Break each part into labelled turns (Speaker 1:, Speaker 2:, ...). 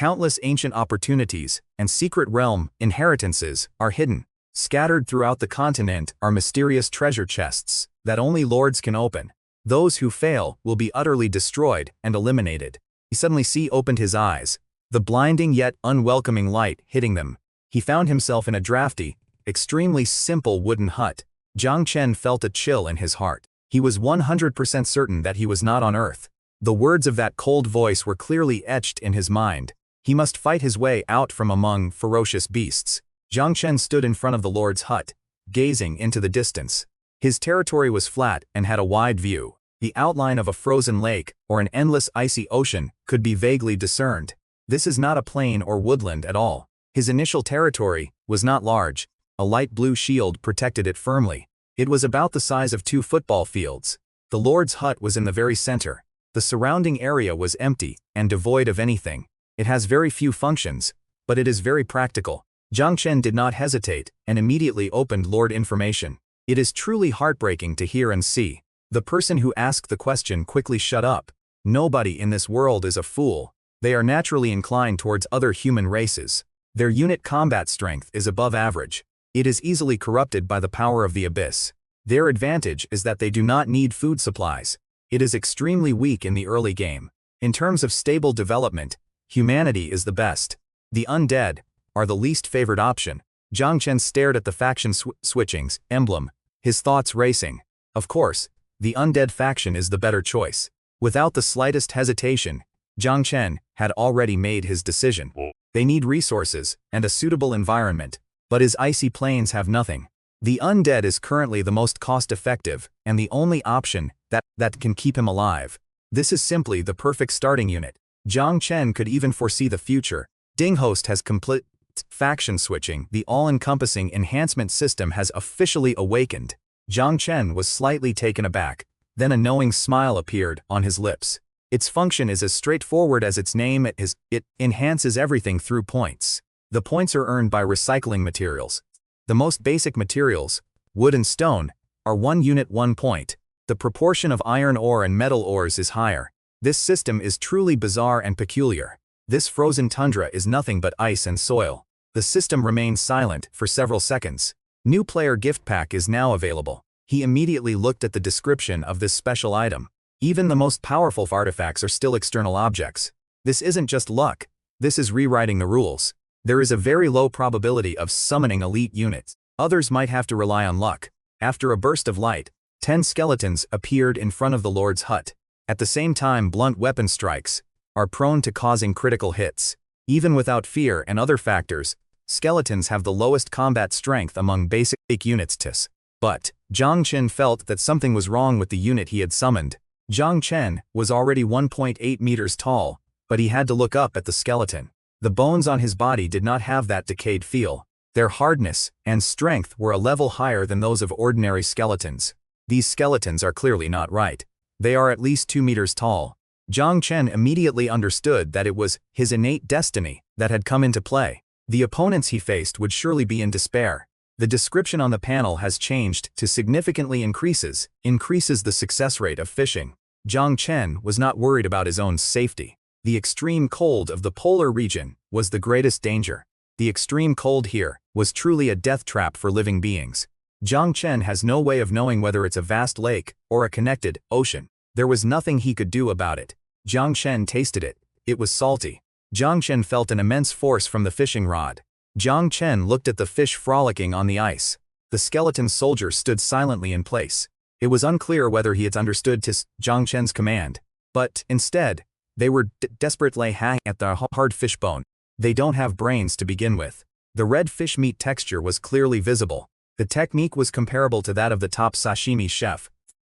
Speaker 1: Countless ancient opportunities and secret realm inheritances are hidden. Scattered throughout the continent are mysterious treasure chests that only lords can open. Those who fail will be utterly destroyed and eliminated. He suddenly opened his eyes, the blinding yet unwelcoming light hitting them. He found himself in a drafty, extremely simple wooden hut. Jiang Chen felt a chill in his heart. He was 100% certain that he was not on Earth. The words of that cold voice were clearly etched in his mind. He must fight his way out from among ferocious beasts. Jiang Chen stood in front of the Lord's hut, gazing into the distance. His territory was flat and had a wide view. The outline of a frozen lake or an endless icy ocean could be vaguely discerned. This is not a plain or woodland at all. His initial territory was not large. A light blue shield protected it firmly. It was about the size of 2 football fields. The Lord's hut was in the very center. The surrounding area was empty and devoid of anything. It has very few functions, but it is very practical. Jiang Chen did not hesitate and immediately opened Lord information. It is truly heartbreaking to hear and see. The person who asked the question quickly shut up. Nobody in this world is a fool. They are naturally inclined towards other human races. Their unit combat strength is above average. It is easily corrupted by the power of the abyss. Their advantage is that they do not need food supplies. It is extremely weak in the early game. In terms of stable development, humanity is the best. The undead are the least favored option. Jiang Chen stared at the faction switching's emblem, his thoughts racing. Of course, the undead faction is the better choice. Without the slightest hesitation, Jiang Chen had already made his decision. They need resources and a suitable environment, but his icy plains have nothing. The undead is currently the most cost-effective and the only option that can keep him alive. This is simply the perfect starting unit. Jiang Chen could even foresee the future. Dinghost has complete faction switching. The all-encompassing enhancement system has officially awakened. Jiang Chen was slightly taken aback. Then a knowing smile appeared on his lips. Its function is as straightforward as its name. It enhances everything through points. The points are earned by recycling materials. The most basic materials, wood and stone, are 1 unit 1 point. The proportion of iron ore and metal ores is higher. This system is truly bizarre and peculiar. This frozen tundra is nothing but ice and soil. The system remains silent for several seconds. New player gift pack is now available. He immediately looked at the description of this special item. Even the most powerful artifacts are still external objects. This isn't just luck. This is rewriting the rules. There is a very low probability of summoning elite units. Others might have to rely on luck. After a burst of light, 10 skeletons appeared in front of the Lord's hut. At the same time, blunt weapon strikes are prone to causing critical hits. Even without fear and other factors, skeletons have the lowest combat strength among basic units. But Jiang Chen felt that something was wrong with the unit he had summoned. Jiang Chen was already 1.8 meters tall, but he had to look up at the skeleton. The bones on his body did not have that decayed feel. Their hardness and strength were a level higher than those of ordinary skeletons. These skeletons are clearly not right. They are at least 2 meters tall. Jiang Chen immediately understood that it was his innate destiny that had come into play. The opponents he faced would surely be in despair. The description on the panel has changed to significantly increases the success rate of fishing. Jiang Chen was not worried about his own safety. The extreme cold of the polar region was the greatest danger. The extreme cold here was truly a death trap for living beings. Jiang Chen has no way of knowing whether it's a vast lake or a connected ocean. There was nothing he could do about it. Jiang Chen tasted it. It was salty. Jiang Chen felt an immense force from the fishing rod. Jiang Chen looked at the fish frolicking on the ice. The skeleton soldier stood silently in place. It was unclear whether he had understood Jiang Chen's command, but instead, they were desperately hacking at the hard fish bone. They don't have brains to begin with. The red fish meat texture was clearly visible. The technique was comparable to that of the top sashimi chef.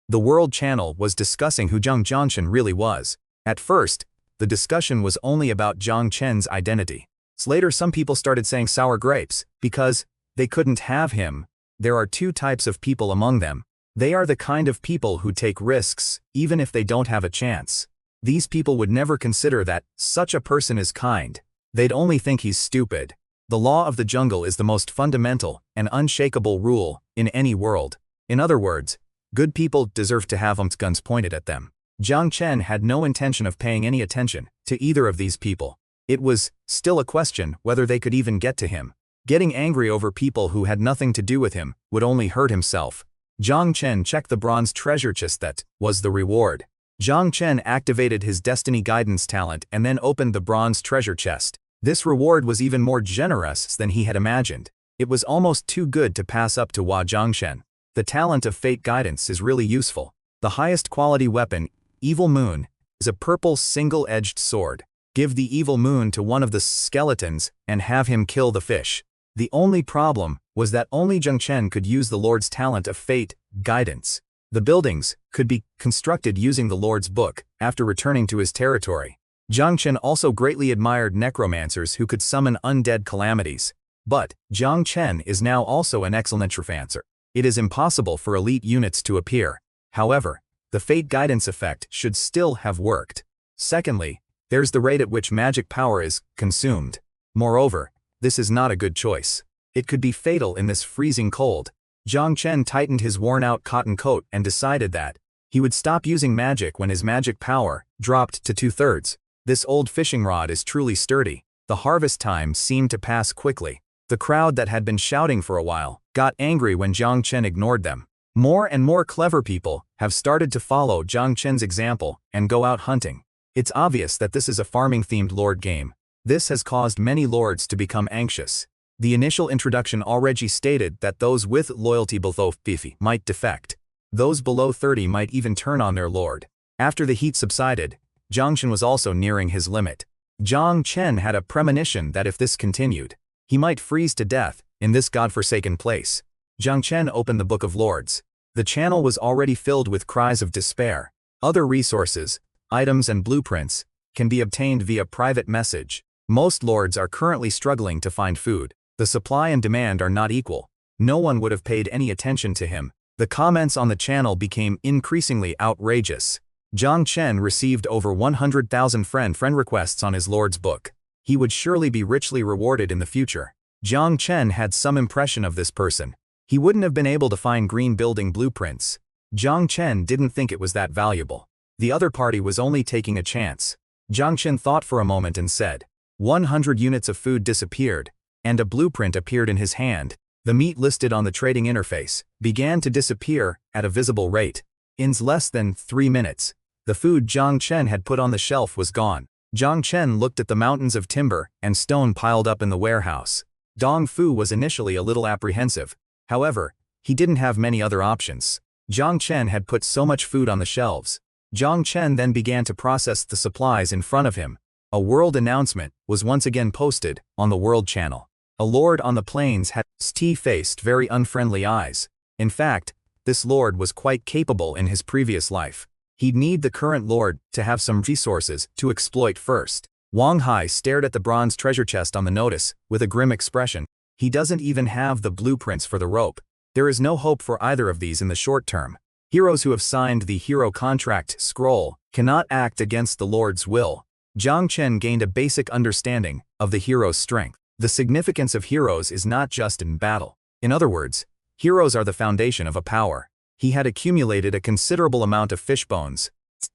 Speaker 1: The World Channel was discussing who Jiang Chen really was. At first, the discussion was only about Jiang Chen's identity. Later some people started saying sour grapes, because they couldn't have him. There are 2 types of people among them. They are the kind of people who take risks, even if they don't have a chance. These people would never consider that such a person is kind. They'd only think he's stupid. The law of the jungle is the most fundamental and unshakable rule in any world. In other words, good people deserve to have guns pointed at them. Jiang Chen had no intention of paying any attention to either of these people. It was still a question whether they could even get to him. Getting angry over people who had nothing to do with him would only hurt himself. Jiang Chen checked the bronze treasure chest. That was the reward. Jiang Chen activated his destiny guidance talent and then opened the bronze treasure chest. This reward was even more generous than he had imagined. It was almost too good to pass up to Jiang Chen. The talent of fate guidance is really useful. The highest quality weapon, Evil Moon, is a purple single-edged sword. Give the Evil Moon to one of the skeletons and have him kill the fish. The only problem was that only Jiang Chen could use the Lord's talent of fate guidance. The buildings could be constructed using the Lord's book after returning to his territory. Jiang Chen also greatly admired necromancers who could summon undead calamities. But Jiang Chen is now also an excellent necromancer. It is impossible for elite units to appear. However, the fate guidance effect should still have worked. Secondly, there's the rate at which magic power is consumed. Moreover, this is not a good choice. It could be fatal in this freezing cold. Jiang Chen tightened his worn-out cotton coat and decided that he would stop using magic when his magic power dropped to 2/3. This old fishing rod is truly sturdy. The harvest time seemed to pass quickly. The crowd that had been shouting for a while got angry when Jiang Chen ignored them. More and more clever people have started to follow Jiang Chen's example and go out hunting. It's obvious that this is a farming-themed lord game. This has caused many lords to become anxious. The initial introduction already stated that those with loyalty below 50 might defect. Those below 30 might even turn on their lord. After the heat subsided, Jiang Chen was also nearing his limit. Jiang Chen had a premonition that if this continued, he might freeze to death in this godforsaken place. Jiang Chen opened the Book of Lords. The channel was already filled with cries of despair. Other resources, items and blueprints can be obtained via private message. Most lords are currently struggling to find food. The supply and demand are not equal. No one would have paid any attention to him. The comments on the channel became increasingly outrageous. Jiang Chen received over 100,000 friend requests on his lord's book. He would surely be richly rewarded in the future. Jiang Chen had some impression of this person. He wouldn't have been able to find green building blueprints. Jiang Chen didn't think it was that valuable. The other party was only taking a chance. Jiang Chen thought for a moment and said, 100 units of food disappeared, and a blueprint appeared in his hand. The meat listed on the trading interface began to disappear at a visible rate. In less than 3 minutes, the food Jiang Chen had put on the shelf was gone. Jiang Chen looked at the mountains of timber and stone piled up in the warehouse. Dong Fu was initially a little apprehensive. However, he didn't have many other options. Jiang Chen had put so much food on the shelves. Jiang Chen then began to process the supplies in front of him. A world announcement was once again posted on the World Channel. A lord on the plains had faced very unfriendly eyes. In fact, this lord was quite capable in his previous life. He'd need the current lord to have some resources to exploit first. Wang Hai stared at the bronze treasure chest on the notice with a grim expression. He doesn't even have the blueprints for the rope. There is no hope for either of these in the short term. Heroes who have signed the hero contract scroll cannot act against the Lord's will. Jiang Chen gained a basic understanding of the hero's strength. The significance of heroes is not just in battle. In other words, heroes are the foundation of a power. He had accumulated a considerable amount of fish bones.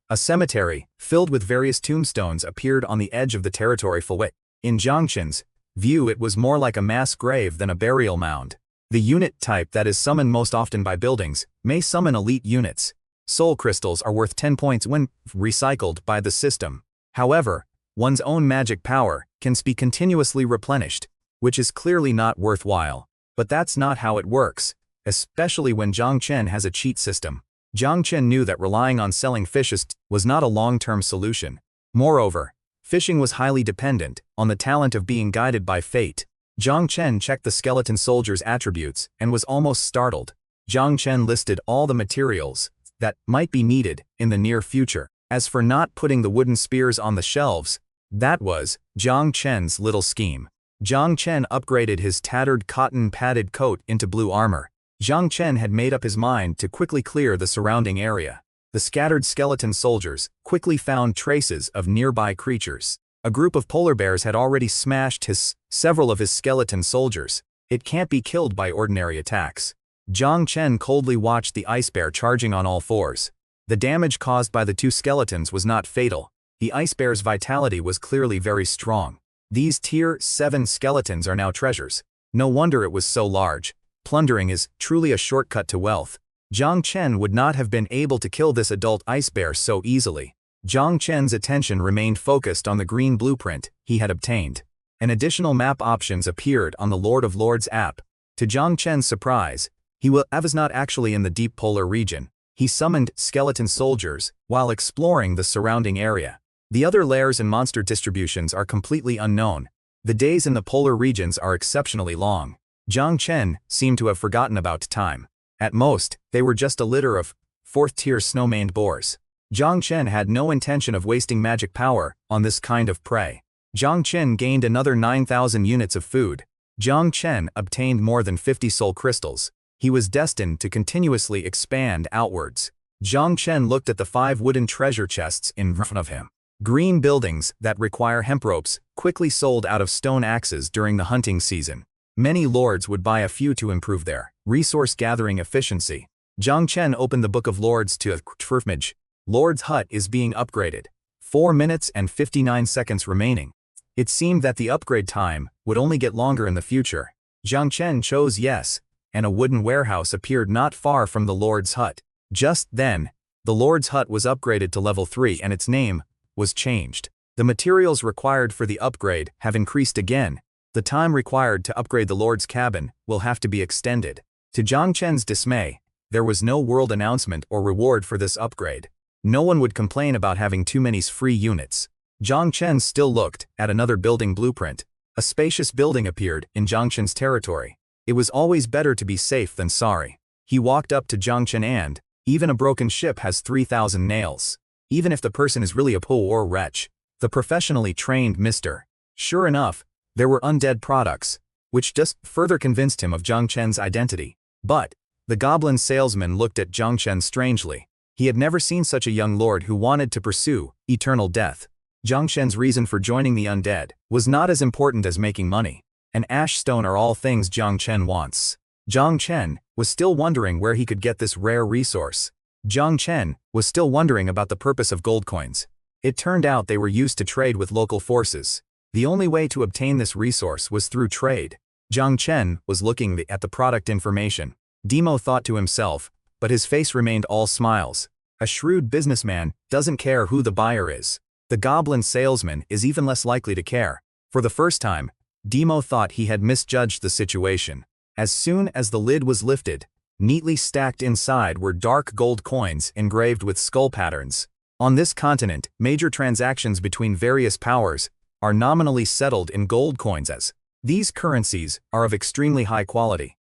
Speaker 1: A cemetery, filled with various tombstones, appeared on the edge of the territory full width. In Jiang Chen's view, it was more like a mass grave than a burial mound. The unit type that is summoned most often by buildings may summon elite units. Soul crystals are worth 10 points when recycled by the system. However, one's own magic power can be continuously replenished, which is clearly not worthwhile. But that's not how it works, especially when Jiang Chen has a cheat system. Jiang Chen knew that relying on selling fishes was not a long-term solution. Moreover, fishing was highly dependent on the talent of being guided by fate. Jiang Chen checked the skeleton soldier's attributes and was almost startled. Jiang Chen listed all the materials that might be needed in the near future. As for not putting the wooden spears on the shelves, that was Jiang Chen's little scheme. Jiang Chen upgraded his tattered cotton-padded coat into blue armor. Jiang Chen had made up his mind to quickly clear the surrounding area. The scattered skeleton soldiers quickly found traces of nearby creatures. A group of polar bears had already smashed several of his skeleton soldiers. It can't be killed by ordinary attacks. Jiang Chen coldly watched the ice bear charging on all fours. The damage caused by the two skeletons was not fatal. The ice bear's vitality was clearly very strong. These Tier 7 skeletons are now treasures. No wonder it was so large. Plundering is truly a shortcut to wealth. Jiang Chen would not have been able to kill this adult ice bear so easily. Jiang Chen's attention remained focused on the green blueprint he had obtained. An additional map options appeared on the Lord of Lords app. To Jiang Chen's surprise, he was not actually in the deep polar region. He summoned skeleton soldiers while exploring the surrounding area. The other lairs and monster distributions are completely unknown. The days in the polar regions are exceptionally long. Jiang Chen seemed to have forgotten about time. At most, they were just a litter of 4th-tier snow-maned boars. Jiang Chen had no intention of wasting magic power on this kind of prey. Jiang Chen gained another 9,000 units of food. Jiang Chen obtained more than 50 soul crystals. He was destined to continuously expand outwards. Jiang Chen looked at the 5 wooden treasure chests in front of him. Green buildings that require hemp ropes quickly sold out of stone axes during the hunting season. Many lords would buy a few to improve their resource-gathering efficiency. Jiang Chen opened the Book of Lords to a image. Lord's hut is being upgraded. 4 minutes and 59 seconds remaining. It seemed that the upgrade time would only get longer in the future. Jiang Chen chose yes, and a wooden warehouse appeared not far from the Lord's hut. Just then, the Lord's hut was upgraded to level 3 and its name was changed. The materials required for the upgrade have increased again. The time required to upgrade the Lord's cabin will have to be extended. To Jiang Chen's dismay, there was no world announcement or reward for this upgrade. No one would complain about having too many free units. Jiang Chen still looked at another building blueprint. A spacious building appeared in Jiang Chen's territory. It was always better to be safe than sorry. He walked up to Jiang Chen and, even a broken ship has 3,000 nails. Even if the person is really a poor wretch. The professionally trained Mr. Sure enough, there were undead products, which just further convinced him of Jiang Chen's identity. But, the goblin salesman looked at Jiang Chen strangely. He had never seen such a young lord who wanted to pursue eternal death. Jiang Chen's reason for joining the undead was not as important as making money. An ash stone are all things Jiang Chen wants. Jiang Chen was still wondering where he could get this rare resource. Jiang Chen was still wondering about the purpose of gold coins. It turned out they were used to trade with local forces. The only way to obtain this resource was through trade. Jiang Chen was looking at the product information. Demo thought to himself, but his face remained all smiles. A shrewd businessman doesn't care who the buyer is. The goblin salesman is even less likely to care. For the first time, Demo thought he had misjudged the situation. As soon as the lid was lifted, neatly stacked inside were dark gold coins engraved with skull patterns. On this continent, major transactions between various powers are nominally settled in gold coins as these currencies are of extremely high quality.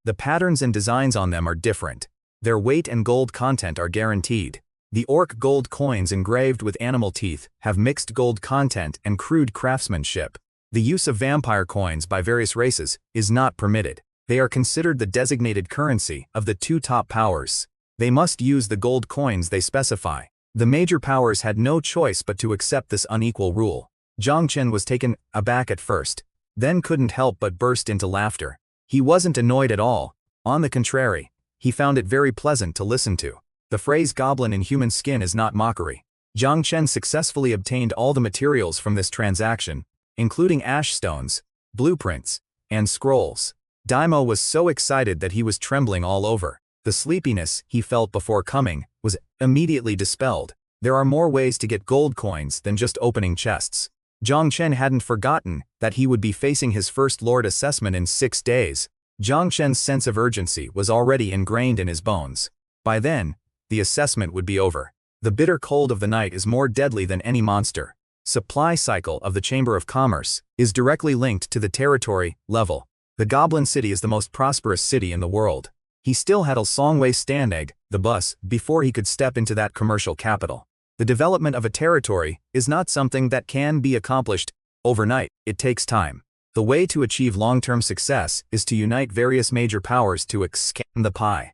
Speaker 1: The patterns and designs on them are different. Their weight and gold content are guaranteed. The orc gold coins engraved with animal teeth have mixed gold content and crude craftsmanship. The use of vampire coins by various races is not permitted. They are considered the designated currency of the 2 top powers. They must use the gold coins they specify. The major powers had no choice but to accept this unequal rule. Jiang Chen was taken aback at first, then couldn't help but burst into laughter. He wasn't annoyed at all. On the contrary, he found it very pleasant to listen to. The phrase goblin in human skin is not mockery. Jiang Chen successfully obtained all the materials from this transaction, including ash stones, blueprints, and scrolls. Daimo was so excited that he was trembling all over. The sleepiness he felt before coming was immediately dispelled. There are more ways to get gold coins than just opening chests. Jiang Chen hadn't forgotten that he would be facing his first lord assessment in 6 days. Jiang Chen's sense of urgency was already ingrained in his bones. By then, the assessment would be over. The bitter cold of the night is more deadly than any monster. Supply cycle of the Chamber of Commerce is directly linked to the territory level. The Goblin City is the most prosperous city in the world. He still had a long way standing, the bus, before he could step into that commercial capital. The development of a territory is not something that can be accomplished overnight. It takes time. The way to achieve long-term success is to unite various major powers to expand the pie.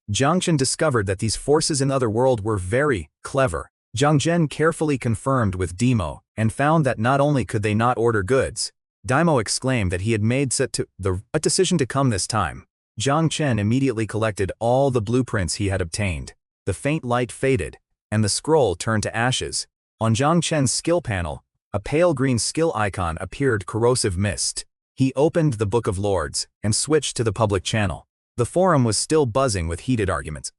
Speaker 1: Jiang Chen discovered that these forces in the other world were very clever. Jiang Chen carefully confirmed with Demo and found that not only could they not order goods, Daimo exclaimed that he had made the decision to come this time. Jiang Chen immediately collected all the blueprints he had obtained. The faint light faded, and the scroll turned to ashes. On Jiang Chen's skill panel, A pale green skill icon appeared. Corrosive mist. He opened the Book of Lords and switched to the public channel. The forum was still buzzing with heated arguments.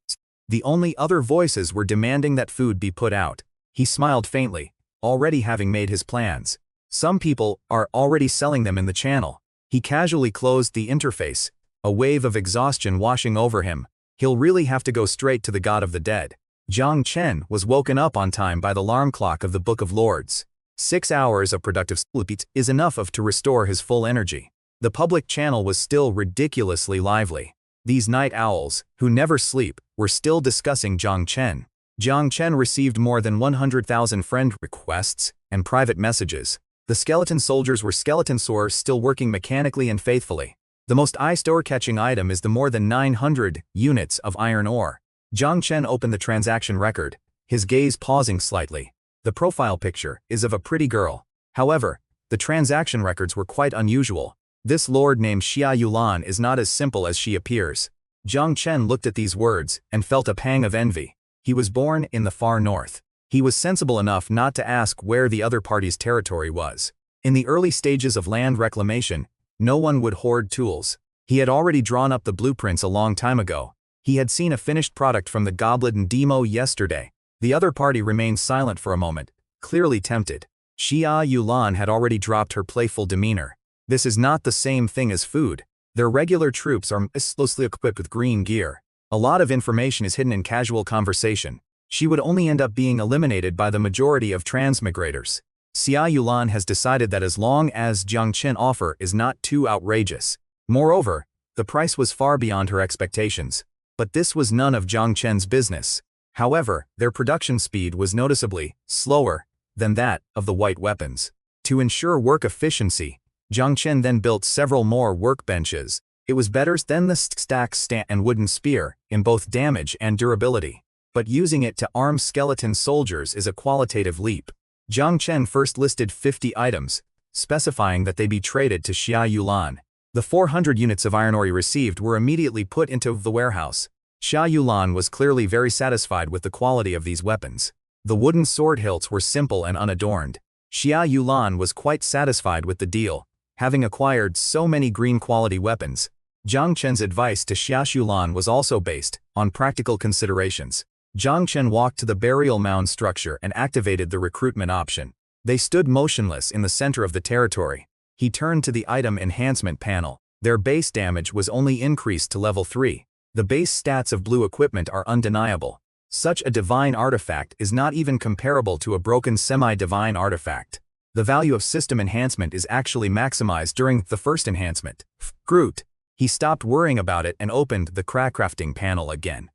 Speaker 1: The only other voices were demanding that food be put out. He smiled faintly, already having made his plans. Some people are already selling them in the channel. He casually closed the interface, a wave of exhaustion washing over him. He'll really have to go straight to the God of the Dead. Jiang Chen was woken up on time by the alarm clock of the Book of Lords. 6 hours of productive sleep is enough to restore his full energy. The public channel was still ridiculously lively. These night owls, who never sleep, were still discussing Jiang Chen. Jiang Chen received more than 100,000 friend requests and private messages. The skeleton soldiers were skeleton swords still working mechanically and faithfully. The most eye-store-catching item is the more than 900 units of iron ore. Jiang Chen opened the transaction record, his gaze pausing slightly. The profile picture is of a pretty girl. However, the transaction records were quite unusual. This lord named Xia Yulan is not as simple as she appears. Jiang Chen looked at these words and felt a pang of envy. He was born in the far north. He was sensible enough not to ask where the other party's territory was. In the early stages of land reclamation, no one would hoard tools. He had already drawn up the blueprints a long time ago. He had seen a finished product from the Goblin demo yesterday. The other party remained silent for a moment, clearly tempted. Xia Yulan had already dropped her playful demeanor. This is not the same thing as food. Their regular troops are mostly equipped with green gear. A lot of information is hidden in casual conversation. She would only end up being eliminated by the majority of transmigrators. Xia Yulan has decided that as long as Jiang Chen offer is not too outrageous. Moreover, the price was far beyond her expectations. But this was none of Jiang Chen's business. However, their production speed was noticeably slower than that of the white weapons. To ensure work efficiency, Jiang Chen then built several more workbenches. It was better than the stack and wooden spear in both damage and durability. But using it to arm skeleton soldiers is a qualitative leap. Jiang Chen first listed 50 items, specifying that they be traded to Xia Yulan. The 400 units of iron ore he received were immediately put into the warehouse. Xia Yulan was clearly very satisfied with the quality of these weapons. The wooden sword hilts were simple and unadorned. Xia Yulan was quite satisfied with the deal, having acquired so many green quality weapons. Jiang Chen's advice to Xia Yulan was also based on practical considerations. Jiang Chen walked to the burial mound structure and activated the recruitment option. They stood motionless in the center of the territory. He turned to the item enhancement panel. Their base damage was only increased to level 3. The base stats of blue equipment are undeniable. Such a divine artifact is not even comparable to a broken semi-divine artifact. The value of system enhancement is actually maximized during the first enhancement. Groot. He stopped worrying about it and opened the crafting panel again.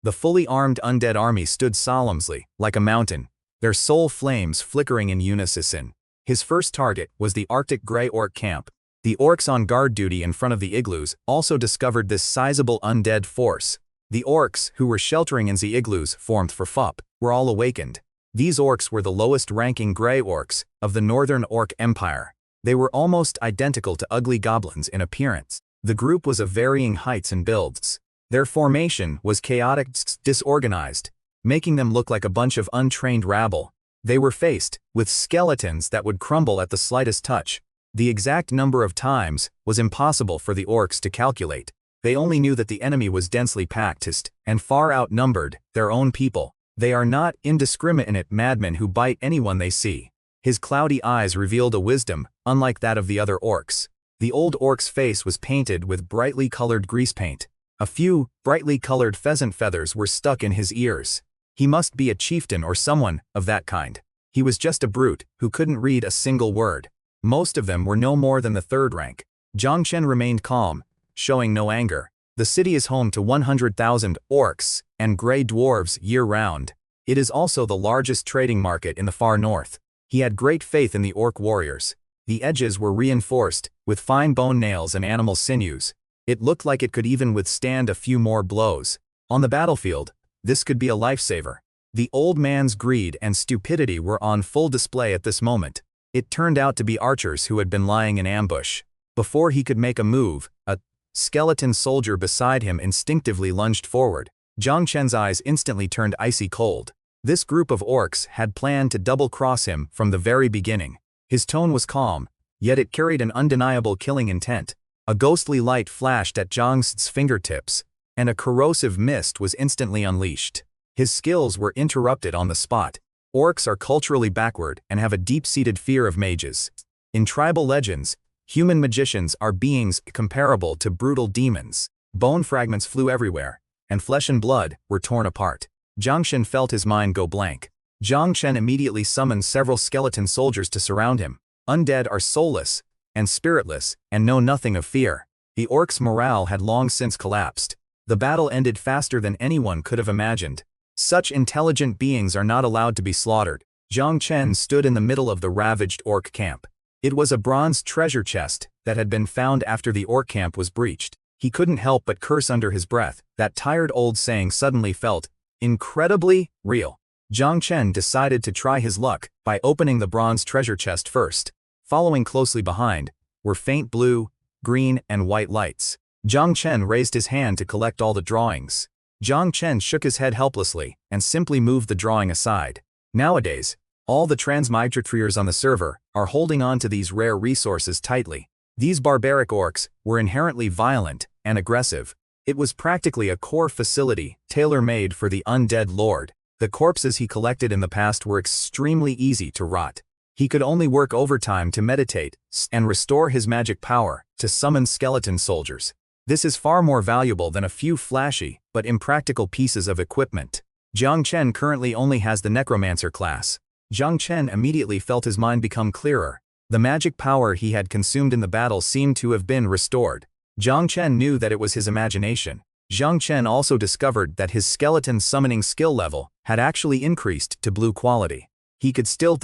Speaker 1: The fully armed undead army stood solemnly, like a mountain, their soul flames flickering in unison. His first target was the Arctic Grey Orc camp. The orcs on guard duty in front of the igloos also discovered this sizable undead force. The orcs, who were sheltering in the igloos formed for FUP, were all awakened. These orcs were the lowest-ranking Grey Orcs of the Northern Orc Empire. They were almost identical to ugly goblins in appearance. The group was of varying heights and builds. Their formation was chaotic, disorganized, making them look like a bunch of untrained rabble. They were faced with skeletons that would crumble at the slightest touch. The exact number of times was impossible for the orcs to calculate. They only knew that the enemy was densely packed and far outnumbered their own people. They are not indiscriminate madmen who bite anyone they see. His cloudy eyes revealed a wisdom unlike that of the other orcs. The old orc's face was painted with brightly colored grease paint. A few brightly colored pheasant feathers were stuck in his ears. He must be a chieftain or someone of that kind. He was just a brute who couldn't read a single word. Most of them were no more than the third rank. Jiang Chen remained calm, showing no anger. The city is home to 100,000 orcs and gray dwarves year-round. It is also the largest trading market in the far north. He had great faith in the orc warriors. The edges were reinforced with fine bone nails and animal sinews. It looked like it could even withstand a few more blows. On the battlefield, this could be a lifesaver. The old man's greed and stupidity were on full display at this moment. It turned out to be archers who had been lying in ambush. Before he could make a move, a skeleton soldier beside him instinctively lunged forward. Jiang Chen's eyes instantly turned icy cold. This group of orcs had planned to double-cross him from the very beginning. His tone was calm, yet it carried an undeniable killing intent. A ghostly light flashed at Zhang's fingertips, and a corrosive mist was instantly unleashed. His skills were interrupted on the spot. Orcs are culturally backward and have a deep-seated fear of mages. In tribal legends, human magicians are beings comparable to brutal demons. Bone fragments flew everywhere, and flesh and blood were torn apart. Jiang Chen felt his mind go blank. Jiang Chen immediately summoned several skeleton soldiers to surround him. Undead are soulless and spiritless and know nothing of fear. The orcs' morale had long since collapsed. The battle ended faster than anyone could have imagined. Such intelligent beings are not allowed to be slaughtered. Jiang Chen stood in the middle of the ravaged orc camp. It was a bronze treasure chest that had been found after the orc camp was breached. He couldn't help but curse under his breath. That tired old saying suddenly felt incredibly real. Jiang Chen decided to try his luck by opening the bronze treasure chest first. Following closely behind were faint blue, green, and white lights. Jiang Chen raised his hand to collect all the drawings. Jiang Chen shook his head helplessly and simply moved the drawing aside. Nowadays, all the transmigrators on the server are holding on to these rare resources tightly. These barbaric orcs were inherently violent and aggressive. It was practically a core facility tailor-made for the undead lord. The corpses he collected in the past were extremely easy to rot. He could only work overtime to meditate and restore his magic power to summon skeleton soldiers. This is far more valuable than a few flashy but impractical pieces of equipment. Jiang Chen currently only has the necromancer class. Jiang Chen immediately felt his mind become clearer. The magic power he had consumed in the battle seemed to have been restored. Jiang Chen knew that it was his imagination. Jiang Chen also discovered that his skeleton summoning skill level had actually increased to blue quality. He could still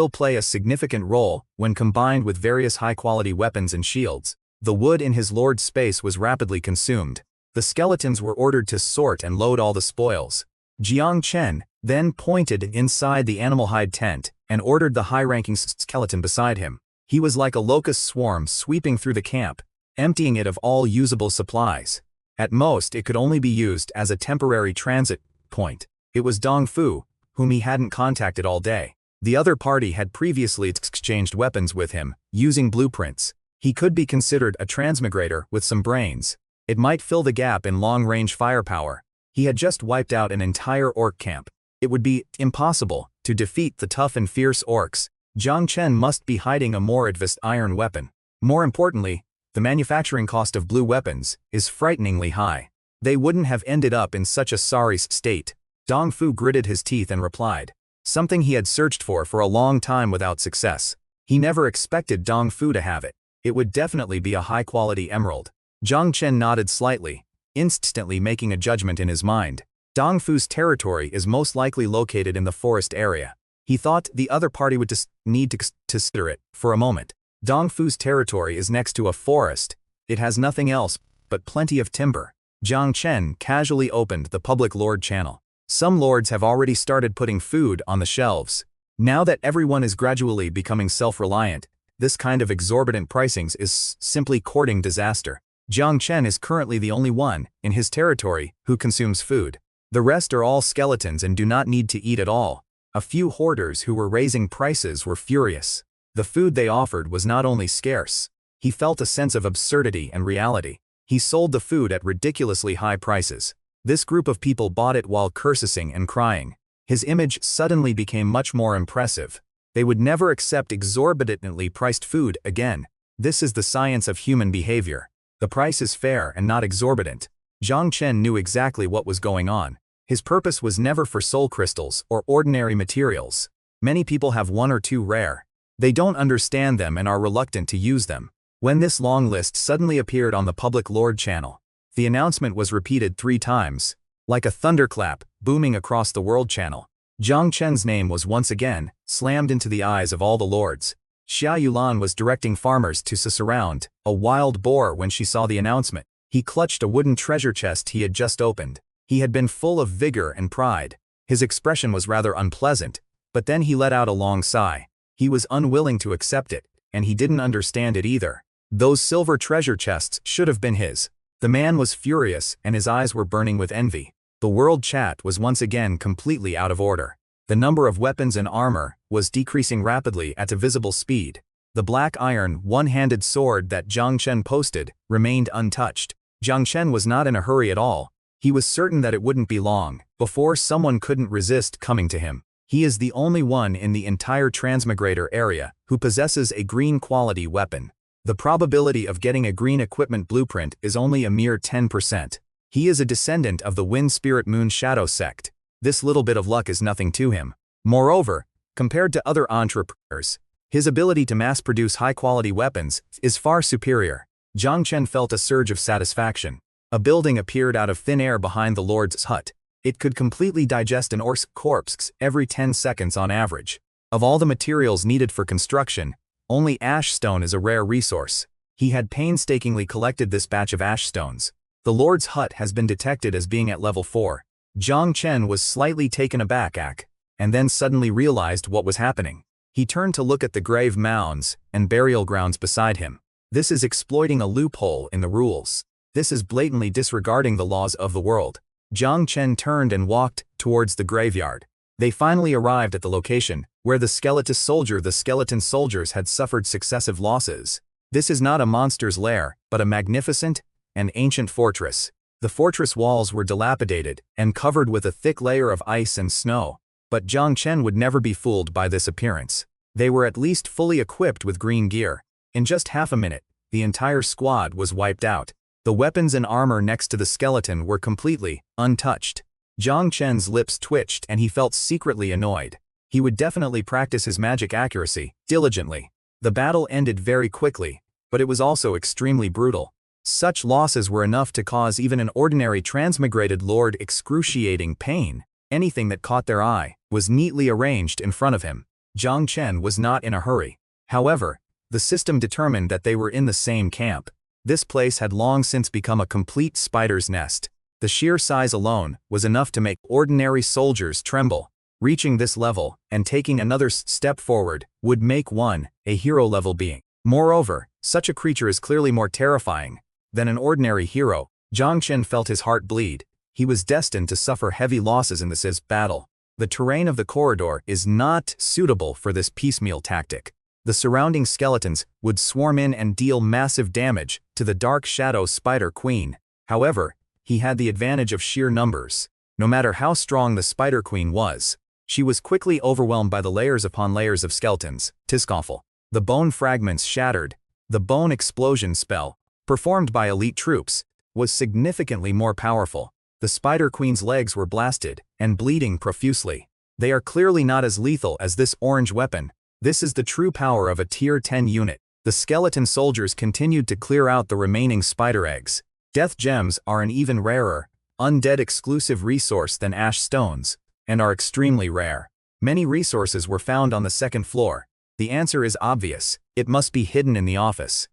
Speaker 1: play a significant role when combined with various high-quality weapons and shields. The wood in his lord's space was rapidly consumed. The skeletons were ordered to sort and load all the spoils. Jiang Chen then pointed inside the animal hide tent and ordered the high-ranking skeleton beside him. He was like a locust swarm sweeping through the camp, emptying it of all usable supplies. At most, it could only be used as a temporary transit point. It was Dong Fu, whom he hadn't contacted all day. The other party had previously exchanged weapons with him, using blueprints. He could be considered a transmigrator with some brains. It might fill the gap in long-range firepower. He had just wiped out an entire orc camp. It would be impossible to defeat the tough and fierce orcs. Jiang Chen must be hiding a more advanced iron weapon. More importantly, the manufacturing cost of blue weapons is frighteningly high. They wouldn't have ended up in such a sorry state. Dong Fu gritted his teeth and replied. Something he had searched for a long time without success. He never expected Dong Fu to have it. It would definitely be a high-quality emerald. Jiang Chen nodded slightly, instantly making a judgment in his mind. Dong Fu's territory is most likely located in the forest area. He thought the other party would need to consider it for a moment. Dong Fu's territory is next to a forest. It has nothing else but plenty of timber. Jiang Chen casually opened the public lord channel. Some lords have already started putting food on the shelves. Now that everyone is gradually becoming self-reliant, this kind of exorbitant pricings is simply courting disaster. Jiang Chen is currently the only one in his territory who consumes food. The rest are all skeletons and do not need to eat at all. A few hoarders who were raising prices were furious. The food they offered was not only scarce. He felt a sense of absurdity and reality. He sold the food at ridiculously high prices. This group of people bought it while cursing and crying. His image suddenly became much more impressive. They would never accept exorbitantly priced food again. This is the science of human behavior. The price is fair and not exorbitant. Jiang Chen knew exactly what was going on. His purpose was never for soul crystals or ordinary materials. Many people have one or two rare. They don't understand them and are reluctant to use them. When this long list suddenly appeared on the public lord channel, the announcement was repeated 3 times. Like a thunderclap, booming across the world channel. Jiang Chen's name was once again slammed into the eyes of all the lords. Xia Yulan was directing farmers to surround a wild boar when she saw the announcement. He clutched a wooden treasure chest he had just opened. He had been full of vigor and pride. His expression was rather unpleasant, but then he let out a long sigh. He was unwilling to accept it, and he didn't understand it either. Those silver treasure chests should have been his. The man was furious and his eyes were burning with envy. The world chat was once again completely out of order. The number of weapons and armor was decreasing rapidly at a visible speed. The black iron, one-handed sword that Jiang Chen posted remained untouched. Jiang Chen was not in a hurry at all. He was certain that it wouldn't be long before someone couldn't resist coming to him. He is the only one in the entire transmigrator area who possesses a green quality weapon. The probability of getting a green equipment blueprint is only a mere 10%. He is a descendant of the Wind Spirit Moon Shadow sect. This little bit of luck is nothing to him. Moreover, compared to other entrepreneurs, his ability to mass-produce high-quality weapons is far superior. Jiang Chen felt a surge of satisfaction. A building appeared out of thin air behind the Lord's hut. It could completely digest an orc's corpse every 10 seconds on average. Of all the materials needed for construction, only ash stone is a rare resource. He had painstakingly collected this batch of ash stones. The Lord's hut has been detected as being at level 4. Jiang Chen was slightly taken aback, and then suddenly realized what was happening. He turned to look at the grave mounds and burial grounds beside him. This is exploiting a loophole in the rules. This is blatantly disregarding the laws of the world. Jiang Chen turned and walked towards the graveyard. They finally arrived at the location where the skeleton soldiers had suffered successive losses. This is not a monster's lair, but a magnificent and ancient fortress. The fortress walls were dilapidated and covered with a thick layer of ice and snow. But Jiang Chen would never be fooled by this appearance. They were at least fully equipped with green gear. In just half a minute, the entire squad was wiped out. The weapons and armor next to the skeleton were completely untouched. Jiang Chen's lips twitched and he felt secretly annoyed. He would definitely practice his magic accuracy diligently. The battle ended very quickly, but it was also extremely brutal. Such losses were enough to cause even an ordinary transmigrated lord excruciating pain. Anything that caught their eye was neatly arranged in front of him. Jiang Chen was not in a hurry. However, the system determined that they were in the same camp. This place had long since become a complete spider's nest. The sheer size alone was enough to make ordinary soldiers tremble. Reaching this level and taking another step forward would make one a hero-level being. Moreover, such a creature is clearly more terrifying than an ordinary hero. Jiang Chen felt his heart bleed. He was destined to suffer heavy losses in this battle. The terrain of the corridor is not suitable for this piecemeal tactic. The surrounding skeletons would swarm in and deal massive damage to the Dark Shadow Spider Queen. However, he had the advantage of sheer numbers. No matter how strong the Spider Queen was, she was quickly overwhelmed by the layers upon layers of skeletons. Tiscoffle. The bone fragments shattered. The bone explosion spell, performed by elite troops, was significantly more powerful. The Spider Queen's legs were blasted and bleeding profusely. They are clearly not as lethal as this orange weapon. This is the true power of a tier 10 unit. The skeleton soldiers continued to clear out the remaining spider eggs. Death gems are an even rarer, undead exclusive resource than ash stones, and are extremely rare. Many resources were found on the second floor. The answer is obvious. It must be hidden in the office.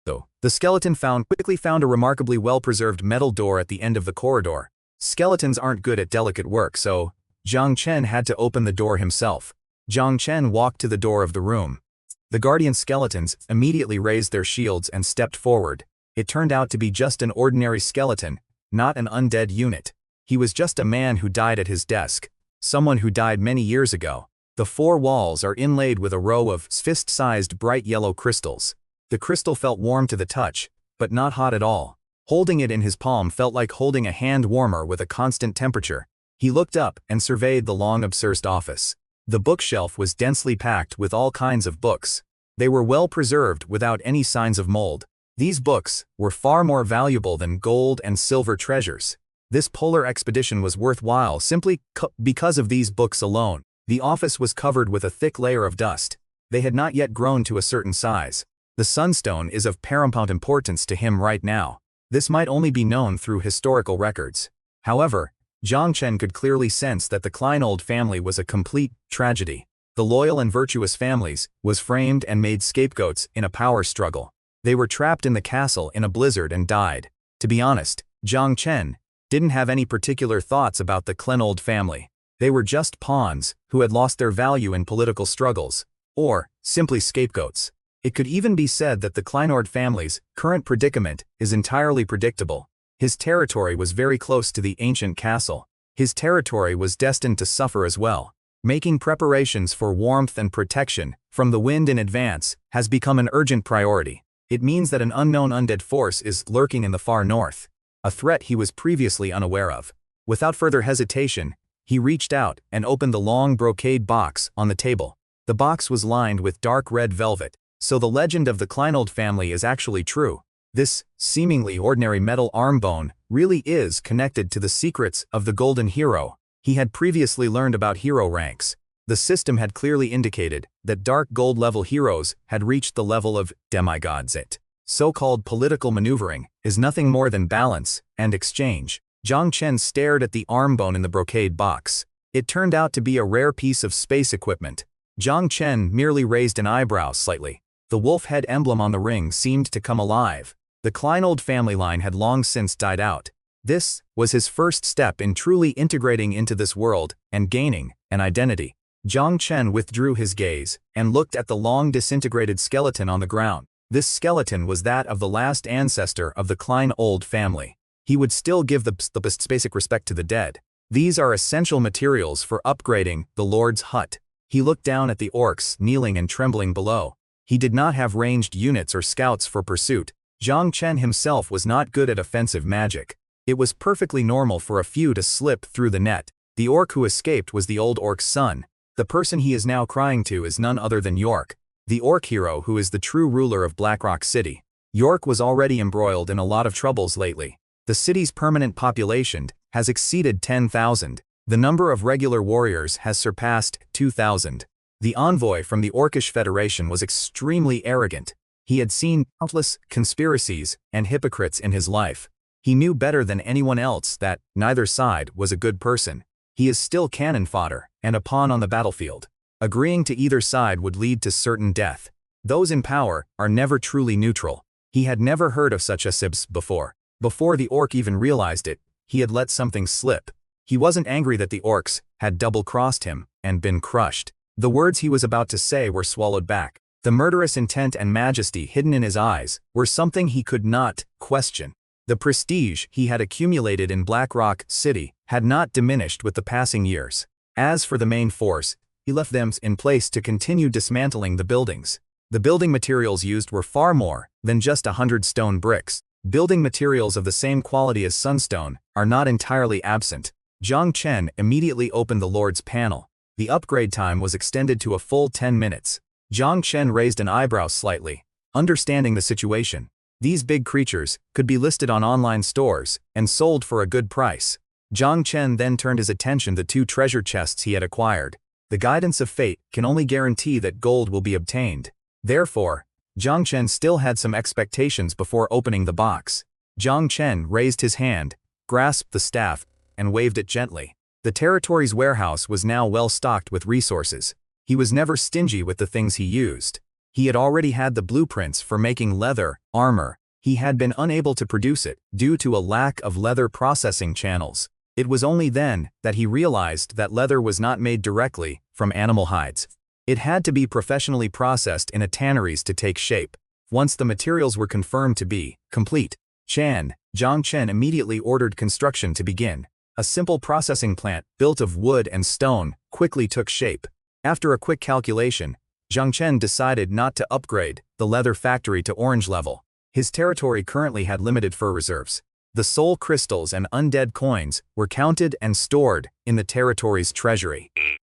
Speaker 1: So, the skeleton quickly found a remarkably well-preserved metal door at the end of the corridor. Skeletons aren't good at delicate work, so Jiang Chen had to open the door himself. Jiang Chen walked to the door of the room. The guardian skeletons immediately raised their shields and stepped forward. It turned out to be just an ordinary skeleton, not an undead unit. He was just a man who died at his desk. Someone who died many years ago. The four walls are inlaid with a row of fist-sized bright yellow crystals. The crystal felt warm to the touch, but not hot at all. Holding it in his palm felt like holding a hand warmer with a constant temperature. He looked up and surveyed the long absurd office. The bookshelf was densely packed with all kinds of books. They were well preserved without any signs of mold. These books were far more valuable than gold and silver treasures. This polar expedition was worthwhile simply because of these books alone. The office was covered with a thick layer of dust. They had not yet grown to a certain size. The sunstone is of paramount importance to him right now. This might only be known through historical records. However, Jiang Chen could clearly sense that the Kleinold family was a complete tragedy. The loyal and virtuous families was framed and made scapegoats in a power struggle. They were trapped in the castle in a blizzard and died. To be honest, Jiang Chen didn't have any particular thoughts about the Kleinold family. They were just pawns who had lost their value in political struggles, or simply scapegoats. It could even be said that the Kleinold family's current predicament is entirely predictable. His territory was very close to the ancient castle. His territory was destined to suffer as well. Making preparations for warmth and protection from the wind in advance has become an urgent priority. It means that an unknown undead force is lurking in the far north, a threat he was previously unaware of. Without further hesitation, he reached out and opened the long brocade box on the table. The box was lined with dark red velvet, so the legend of the Kleinold family is actually true. This seemingly ordinary metal arm bone really is connected to the secrets of the Golden Hero. He had previously learned about hero ranks. The system had clearly indicated that dark gold level heroes had reached the level of demigods. It so-called political maneuvering is nothing more than balance and exchange. Zhang Chen stared at the arm bone in the brocade box. It turned out to be a rare piece of space equipment. Zhang Chen merely raised an eyebrow slightly. The wolf head emblem on the ring seemed to come alive. The Kleinold family line had long since died out. This was his first step in truly integrating into this world and gaining an identity. Zhang Chen withdrew his gaze and looked at the long disintegrated skeleton on the ground. This skeleton was that of the last ancestor of the Kleinold family. He would still give the basic respect to the dead. These are essential materials for upgrading the Lord's hut. He looked down at the orcs kneeling and trembling below. He did not have ranged units or scouts for pursuit. Zhang Chen himself was not good at offensive magic. It was perfectly normal for a few to slip through the net. The orc who escaped was the old orc's son. The person he is now crying to is none other than York, the orc hero who is the true ruler of Blackrock City. York was already embroiled in a lot of troubles lately. The city's permanent population has exceeded 10,000. The number of regular warriors has surpassed 2,000. The envoy from the Orcish Federation was extremely arrogant. He had seen countless conspiracies and hypocrites in his life. He knew better than anyone else that neither side was a good person. He is still cannon fodder and a pawn on the battlefield. Agreeing to either side would lead to certain death. Those in power are never truly neutral. He had never heard of such a sibs before. Before the orc even realized it, he had let something slip. He wasn't angry that the orcs had double-crossed him and been crushed. The words he was about to say were swallowed back. The murderous intent and majesty hidden in his eyes were something he could not question. The prestige he had accumulated in Blackrock City had not diminished with the passing years. As for the main force, he left them in place to continue dismantling the buildings. The building materials used were far more than just 100 stone bricks. Building materials of the same quality as sunstone are not entirely absent. Zhang Chen immediately opened the Lord's panel. The upgrade time was extended to a full 10 minutes. Zhang Chen raised an eyebrow slightly, understanding the situation. These big creatures could be listed on online stores and sold for a good price. Zhang Chen then turned his attention to 2 treasure chests he had acquired. The guidance of fate can only guarantee that gold will be obtained. Therefore, Zhang Chen still had some expectations before opening the box. Zhang Chen raised his hand, grasped the staff, and waved it gently. The territory's warehouse was now well stocked with resources. He was never stingy with the things he used. He had already had the blueprints for making leather, armor. He had been unable to produce it due to a lack of leather processing channels. It was only then that he realized that leather was not made directly from animal hides. It had to be professionally processed in a tanneries to take shape. Once the materials were confirmed to be complete, Zhang Chen immediately ordered construction to begin. A simple processing plant built of wood and stone quickly took shape. After a quick calculation, Zhang Chen decided not to upgrade the leather factory to orange level. His territory currently had limited fur reserves. The soul crystals and undead coins were counted and stored in the territory's treasury.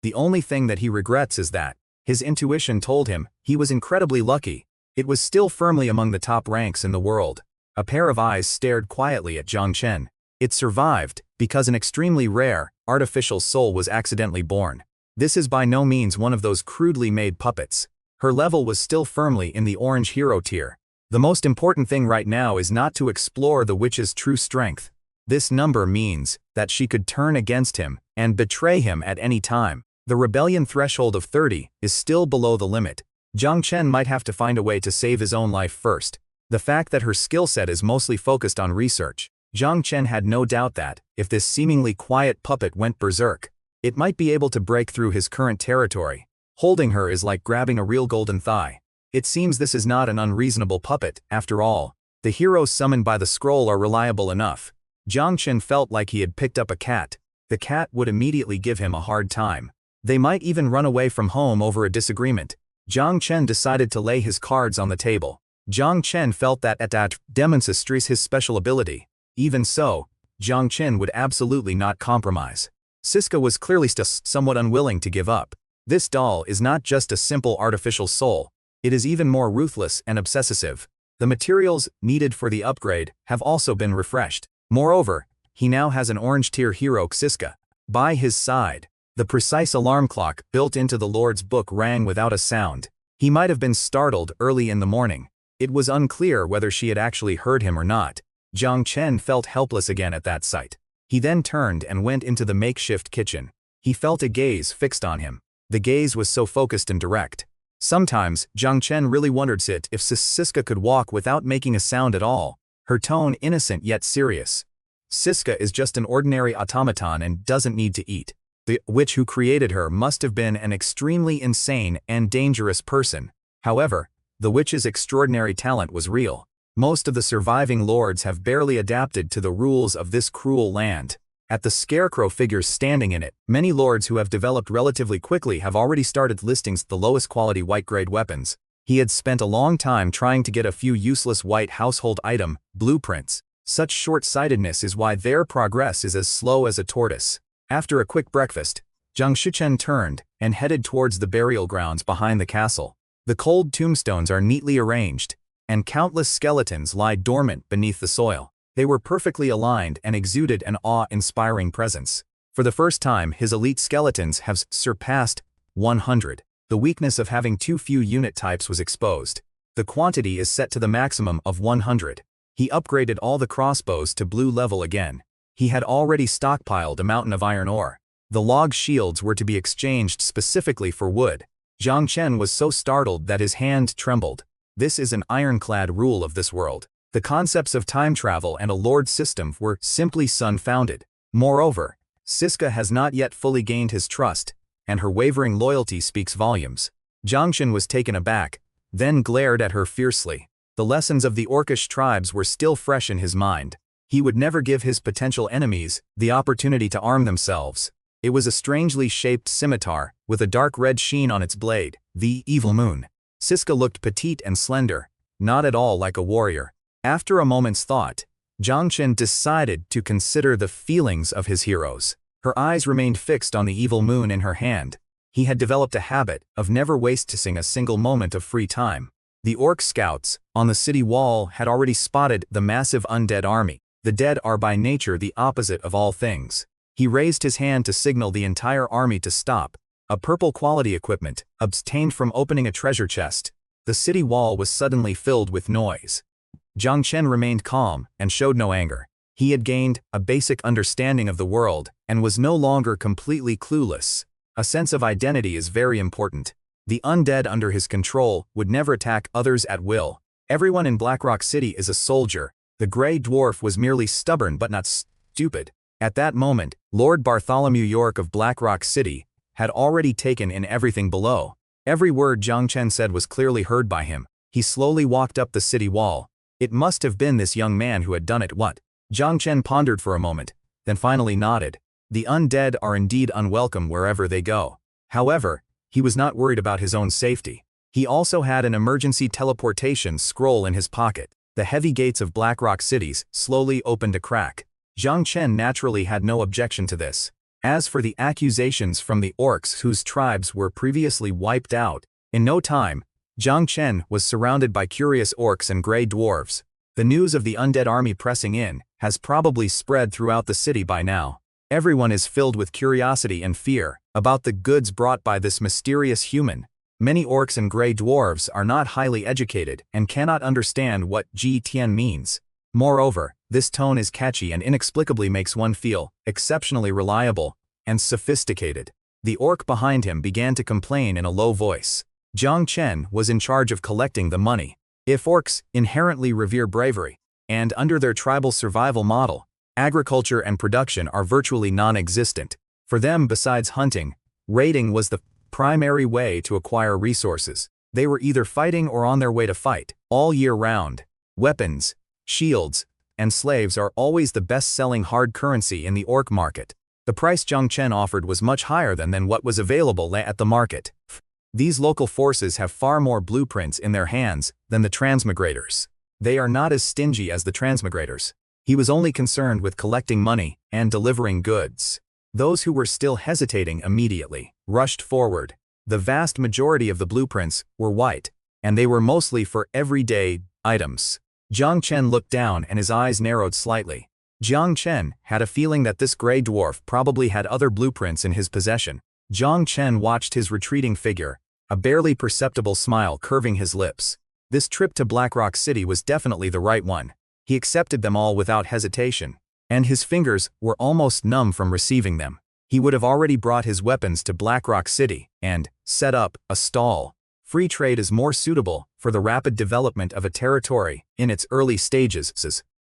Speaker 1: The only thing that he regrets is that his intuition told him he was incredibly lucky. It was still firmly among the top ranks in the world. A pair of eyes stared quietly at Zhang Chen. It survived because an extremely rare, artificial soul was accidentally born. This is by no means one of those crudely made puppets. Her level was still firmly in the orange hero tier. The most important thing right now is not to explore the witch's true strength. This number means that she could turn against him and betray him at any time. The rebellion threshold of 30 is still below the limit. Zhang Chen might have to find a way to save his own life first. The fact that her skill set is mostly focused on research, Zhang Chen had no doubt that, if this seemingly quiet puppet went berserk, it might be able to break through his current territory. Holding her is like grabbing a real golden thigh. It seems this is not an unreasonable puppet, after all. The heroes summoned by the scroll are reliable enough. Jiang Chen felt like he had picked up a cat. The cat would immediately give him a hard time. They might even run away from home over a disagreement. Jiang Chen decided to lay his cards on the table. Jiang Chen felt that demonstrates his special ability. Even so, Jiang Chen would absolutely not compromise. Sisca was clearly somewhat unwilling to give up. This doll is not just a simple artificial soul. It is even more ruthless and obsessive. The materials needed for the upgrade have also been refreshed. Moreover, he now has an orange-tier hero Sisca by his side. The precise alarm clock built into the Lord's book rang without a sound. He might have been startled early in the morning. It was unclear whether she had actually heard him or not. Jiang Chen felt helpless again at that sight. He then turned and went into the makeshift kitchen. He felt a gaze fixed on him. The gaze was so focused and direct. Sometimes, Jiang Chen really wondered if Sisca could walk without making a sound at all, her tone innocent yet serious. Sisca is just an ordinary automaton and doesn't need to eat. The witch who created her must have been an extremely insane and dangerous person. However, the witch's extraordinary talent was real. Most of the surviving lords have barely adapted to the rules of this cruel land. At the scarecrow figures standing in it, many lords who have developed relatively quickly have already started listing the lowest quality white-grade weapons. He had spent a long time trying to get a few useless white household item blueprints. Such short-sightedness is why their progress is as slow as a tortoise. After a quick breakfast, Jiang Shichen turned and headed towards the burial grounds behind the castle. The cold tombstones are neatly arranged, and countless skeletons lie dormant beneath the soil. They were perfectly aligned and exuded an awe-inspiring presence. For the first time, his elite skeletons have surpassed 100. The weakness of having too few unit types was exposed. The quantity is set to the maximum of 100. He upgraded all the crossbows to blue level again. He had already stockpiled a mountain of iron ore. The log shields were to be exchanged specifically for wood. Jiang Chen was so startled that his hand trembled. This is an ironclad rule of this world. The concepts of time travel and a lord system were simply sun-founded. Moreover, Sisca has not yet fully gained his trust, and her wavering loyalty speaks volumes. Jiang Chen was taken aback, then glared at her fiercely. The lessons of the orcish tribes were still fresh in his mind. He would never give his potential enemies the opportunity to arm themselves. It was a strangely shaped scimitar, with a dark red sheen on its blade, the evil moon. Sisca looked petite and slender, not at all like a warrior. After a moment's thought, Jiang Chen decided to consider the feelings of his heroes. Her eyes remained fixed on the evil moon in her hand. He had developed a habit of never wasting a single moment of free time. The orc scouts on the city wall had already spotted the massive undead army. The dead are by nature the opposite of all things. He raised his hand to signal the entire army to stop. A purple quality equipment, obtained from opening a treasure chest. The city wall was suddenly filled with noise. Jiang Chen remained calm and showed no anger. He had gained a basic understanding of the world and was no longer completely clueless. A sense of identity is very important. The undead under his control would never attack others at will. Everyone in Blackrock City is a soldier. The gray dwarf was merely stubborn but not stupid. At that moment, Lord Bartholomew York of Blackrock City had already taken in everything below. Every word Jiang Chen said was clearly heard by him. He slowly walked up the city wall. It must have been this young man who had done it. What? Jiang Chen pondered for a moment, then finally nodded. The undead are indeed unwelcome wherever they go. However, he was not worried about his own safety. He also had an emergency teleportation scroll in his pocket. The heavy gates of Blackrock cities slowly opened a crack. Jiang Chen naturally had no objection to this. As for the accusations from the orcs whose tribes were previously wiped out, in no time, Jiang Chen was surrounded by curious orcs and gray dwarves. The news of the undead army pressing in has probably spread throughout the city by now. Everyone is filled with curiosity and fear about the goods brought by this mysterious human. Many orcs and gray dwarves are not highly educated and cannot understand what Ji Tian means. Moreover, this tone is catchy and inexplicably makes one feel exceptionally reliable and sophisticated. The orc behind him began to complain in a low voice. Jiang Chen was in charge of collecting the money. If orcs inherently revere bravery, and under their tribal survival model, agriculture and production are virtually non-existent. For them, besides hunting, raiding was the primary way to acquire resources. They were either fighting or on their way to fight, all year round. Weapons, shields, and slaves are always the best-selling hard currency in the orc market. The price Jiang Chen offered was much higher than what was available at the market. These local forces have far more blueprints in their hands than the transmigrators. They are not as stingy as the transmigrators. He was only concerned with collecting money and delivering goods. Those who were still hesitating immediately rushed forward. The vast majority of the blueprints were white, and they were mostly for everyday items. Jiang Chen looked down and his eyes narrowed slightly. Jiang Chen had a feeling that this gray dwarf probably had other blueprints in his possession. Jiang Chen watched his retreating figure, a barely perceptible smile curving his lips. This trip to Blackrock City was definitely the right one. He accepted them all without hesitation, and his fingers were almost numb from receiving them. He would have already brought his weapons to Blackrock City and set up a stall. Free trade is more suitable for the rapid development of a territory in its early stages.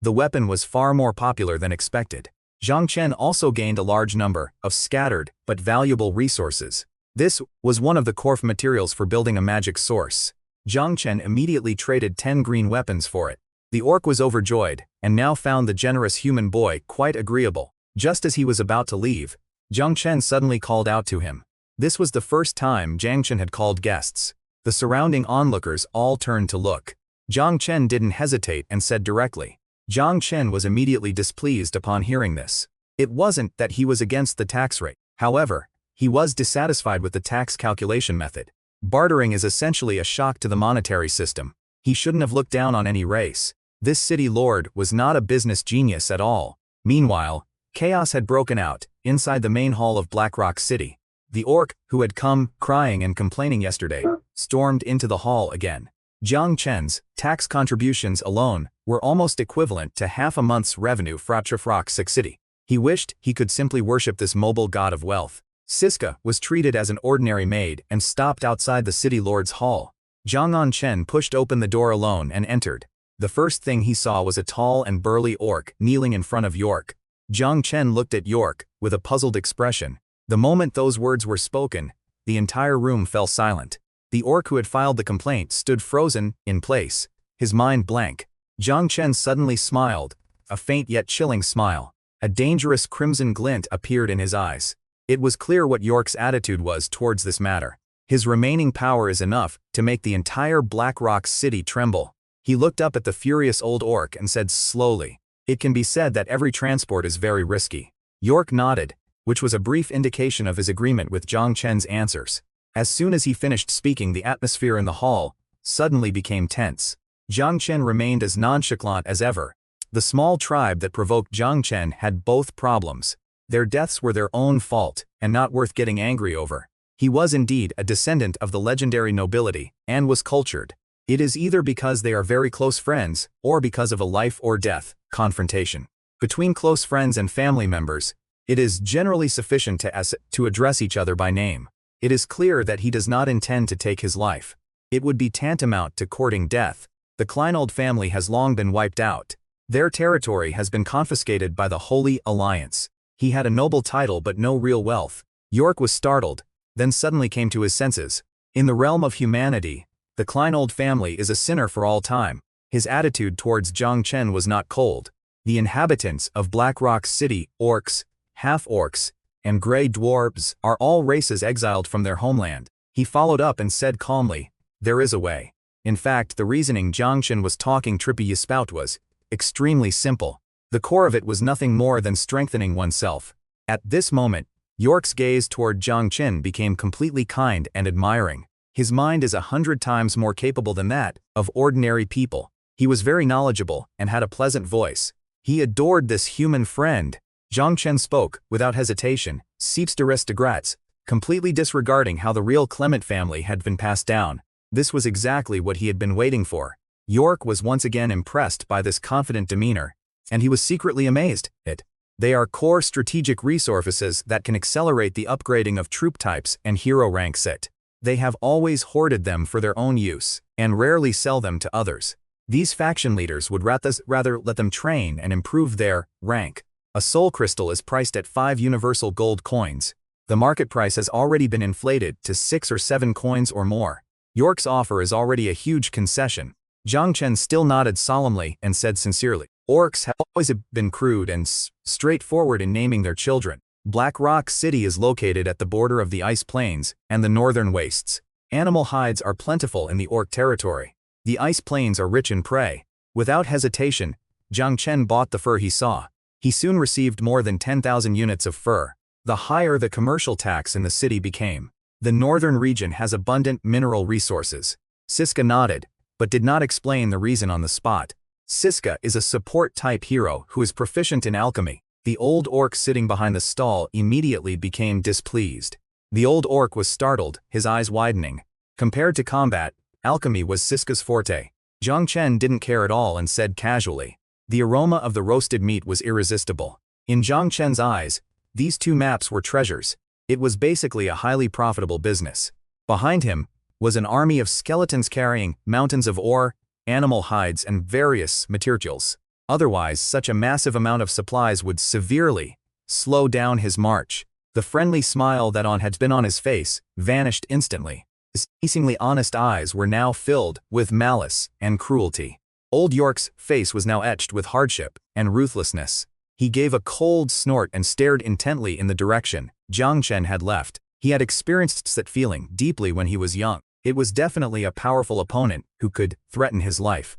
Speaker 1: The weapon was far more popular than expected. Jiang Chen also gained a large number of scattered but valuable resources. This was one of the core materials for building a magic source. Jiang Chen immediately traded 10 green weapons for it. The orc was overjoyed, and now found the generous human boy quite agreeable. Just as he was about to leave, Jiang Chen suddenly called out to him. This was the first time Jiang Chen had called guests. The surrounding onlookers all turned to look. Jiang Chen didn't hesitate and said directly. Jiang Chen was immediately displeased upon hearing this. It wasn't that he was against the tax rate. However, he was dissatisfied with the tax calculation method. Bartering is essentially a shock to the monetary system. He shouldn't have looked down on any race. This city lord was not a business genius at all. Meanwhile, chaos had broken out inside the main hall of Blackrock City. The orc, who had come crying and complaining yesterday, stormed into the hall again. Jiang Chen's tax contributions alone were almost equivalent to half a month's revenue for Blackrock City. He wished he could simply worship this mobile god of wealth. Sisca was treated as an ordinary maid and stopped outside the city lord's hall. Jiang Chen pushed open the door alone and entered. The first thing he saw was a tall and burly orc kneeling in front of York. Jiang Chen looked at York with a puzzled expression. The moment those words were spoken, the entire room fell silent. The orc who had filed the complaint stood frozen in place, his mind blank. Jiang Chen suddenly smiled, a faint yet chilling smile. A dangerous crimson glint appeared in his eyes. It was clear what York's attitude was towards this matter. His remaining power is enough to make the entire Blackrock City tremble. He looked up at the furious old orc and said slowly, "It can be said that every transport is very risky." York nodded, which was a brief indication of his agreement with Jiang Chen's answers. As soon as he finished speaking, the atmosphere in the hall suddenly became tense. Jiang Chen remained as nonchalant as ever. The small tribe that provoked Jiang Chen had both problems. Their deaths were their own fault, and not worth getting angry over. He was indeed a descendant of the legendary nobility, and was cultured. It is either because they are very close friends, or because of a life-or-death confrontation. Between close friends and family members, it is generally sufficient to address each other by name. It is clear that he does not intend to take his life. It would be tantamount to courting death. The Kleinold family has long been wiped out. Their territory has been confiscated by the Holy Alliance. He had a noble title but no real wealth. York was startled, then suddenly came to his senses. In the realm of humanity, the Kleinold family is a sinner for all time. His attitude towards Jiang Chen was not cold. The inhabitants of Blackrock City, orcs, half-orcs, and gray dwarves, are all races exiled from their homeland. He followed up and said calmly, "There is a way." In fact, the reasoning Jiang Chen was talking trippy about was extremely simple. The core of it was nothing more than strengthening oneself. At this moment, York's gaze toward Jiang Chen became completely kind and admiring. His mind is 100 times more capable than that of ordinary people. He was very knowledgeable and had a pleasant voice. He adored this human friend. Jiang Chen spoke, without hesitation, "Seeps de res de grats," completely disregarding how the real Clement family had been passed down. This was exactly what he had been waiting for. York was once again impressed by this confident demeanor, and he was secretly amazed. They are core strategic resources that can accelerate the upgrading of troop types and hero ranks. They have always hoarded them for their own use, and rarely sell them to others. These faction leaders would rather let them train and improve their rank. A soul crystal is priced at 5 universal gold coins. The market price has already been inflated to 6 or 7 coins or more. York's offer is already a huge concession. Jiang Chen still nodded solemnly and said sincerely, "Orcs have always been crude and straightforward in naming their children. Black Rock City is located at the border of the Ice Plains and the northern wastes. Animal hides are plentiful in the Orc territory. The Ice Plains are rich in prey." Without hesitation, Jiang Chen bought the fur he saw. He soon received more than 10,000 units of fur. The higher the commercial tax in the city became. The northern region has abundant mineral resources. Sisca nodded, but did not explain the reason on the spot. Sisca is a support-type hero who is proficient in alchemy. The old orc sitting behind the stall immediately became displeased. The old orc was startled, his eyes widening. Compared to combat, alchemy was Sisca's forte. Jiang Chen didn't care at all and said casually. The aroma of the roasted meat was irresistible. In Jiang Chen's eyes, these two maps were treasures. It was basically a highly profitable business. Behind him was an army of skeletons carrying mountains of ore, animal hides, and various materials. Otherwise, such a massive amount of supplies would severely slow down his march. The friendly smile that had been on his face vanished instantly. His seemingly honest eyes were now filled with malice and cruelty. Old York's face was now etched with hardship and ruthlessness. He gave a cold snort and stared intently in the direction Jiang Chen had left. He had experienced that feeling deeply when he was young. It was definitely a powerful opponent who could threaten his life.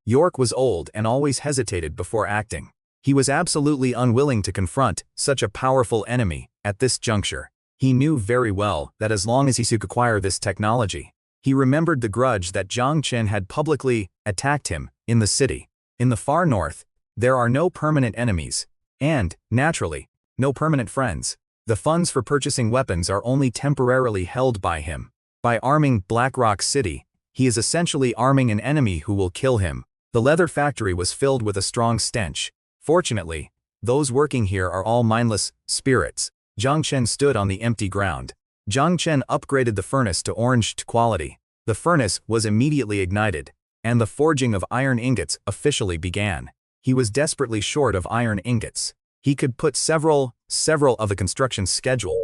Speaker 1: York was old and always hesitated before acting. He was absolutely unwilling to confront such a powerful enemy at this juncture. He knew very well that as long as he could acquire this technology, he remembered the grudge that Jiang Chen had publicly attacked him in the city. In the far north, there are no permanent enemies, and, naturally, no permanent friends. The funds for purchasing weapons are only temporarily held by him. By arming Black Rock City, he is essentially arming an enemy who will kill him. The leather factory was filled with a strong stench. Fortunately, those working here are all mindless spirits. Jiang Chen stood on the empty ground. Jiang Chen upgraded the furnace to orange quality. The furnace was immediately ignited, and the forging of iron ingots officially began. He was desperately short of iron ingots. He could put several of the construction schedule.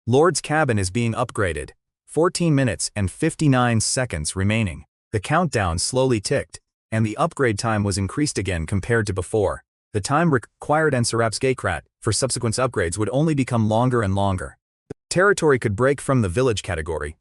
Speaker 1: Lord's cabin is being upgraded. 14 minutes and 59 seconds remaining. The countdown slowly ticked, and the upgrade time was increased again compared to before. The time required and Sarap's Gatecrat for subsequent upgrades would only become longer and longer. The territory could break from the village category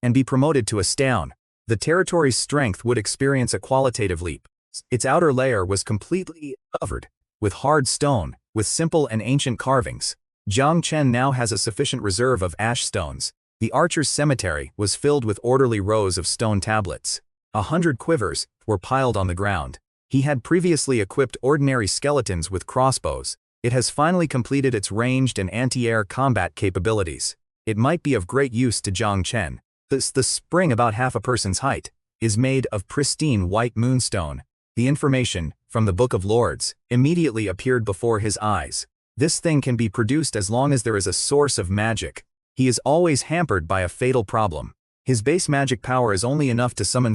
Speaker 1: and be promoted to a stone. The territory's strength would experience a qualitative leap. Its outer layer was completely covered with hard stone, with simple and ancient carvings. Jiang Chen now has a sufficient reserve of ash stones. The archer's cemetery was filled with orderly rows of stone tablets. 100 quivers were piled on the ground. He had previously equipped ordinary skeletons with crossbows. It has finally completed its ranged and anti-air combat capabilities. It might be of great use to Jiang Chen. The spring, about half a person's height, is made of pristine white moonstone. The information from the Book of Lords immediately appeared before his eyes. This thing can be produced as long as there is a source of magic. He is always hampered by a fatal problem. His base magic power is only enough to summon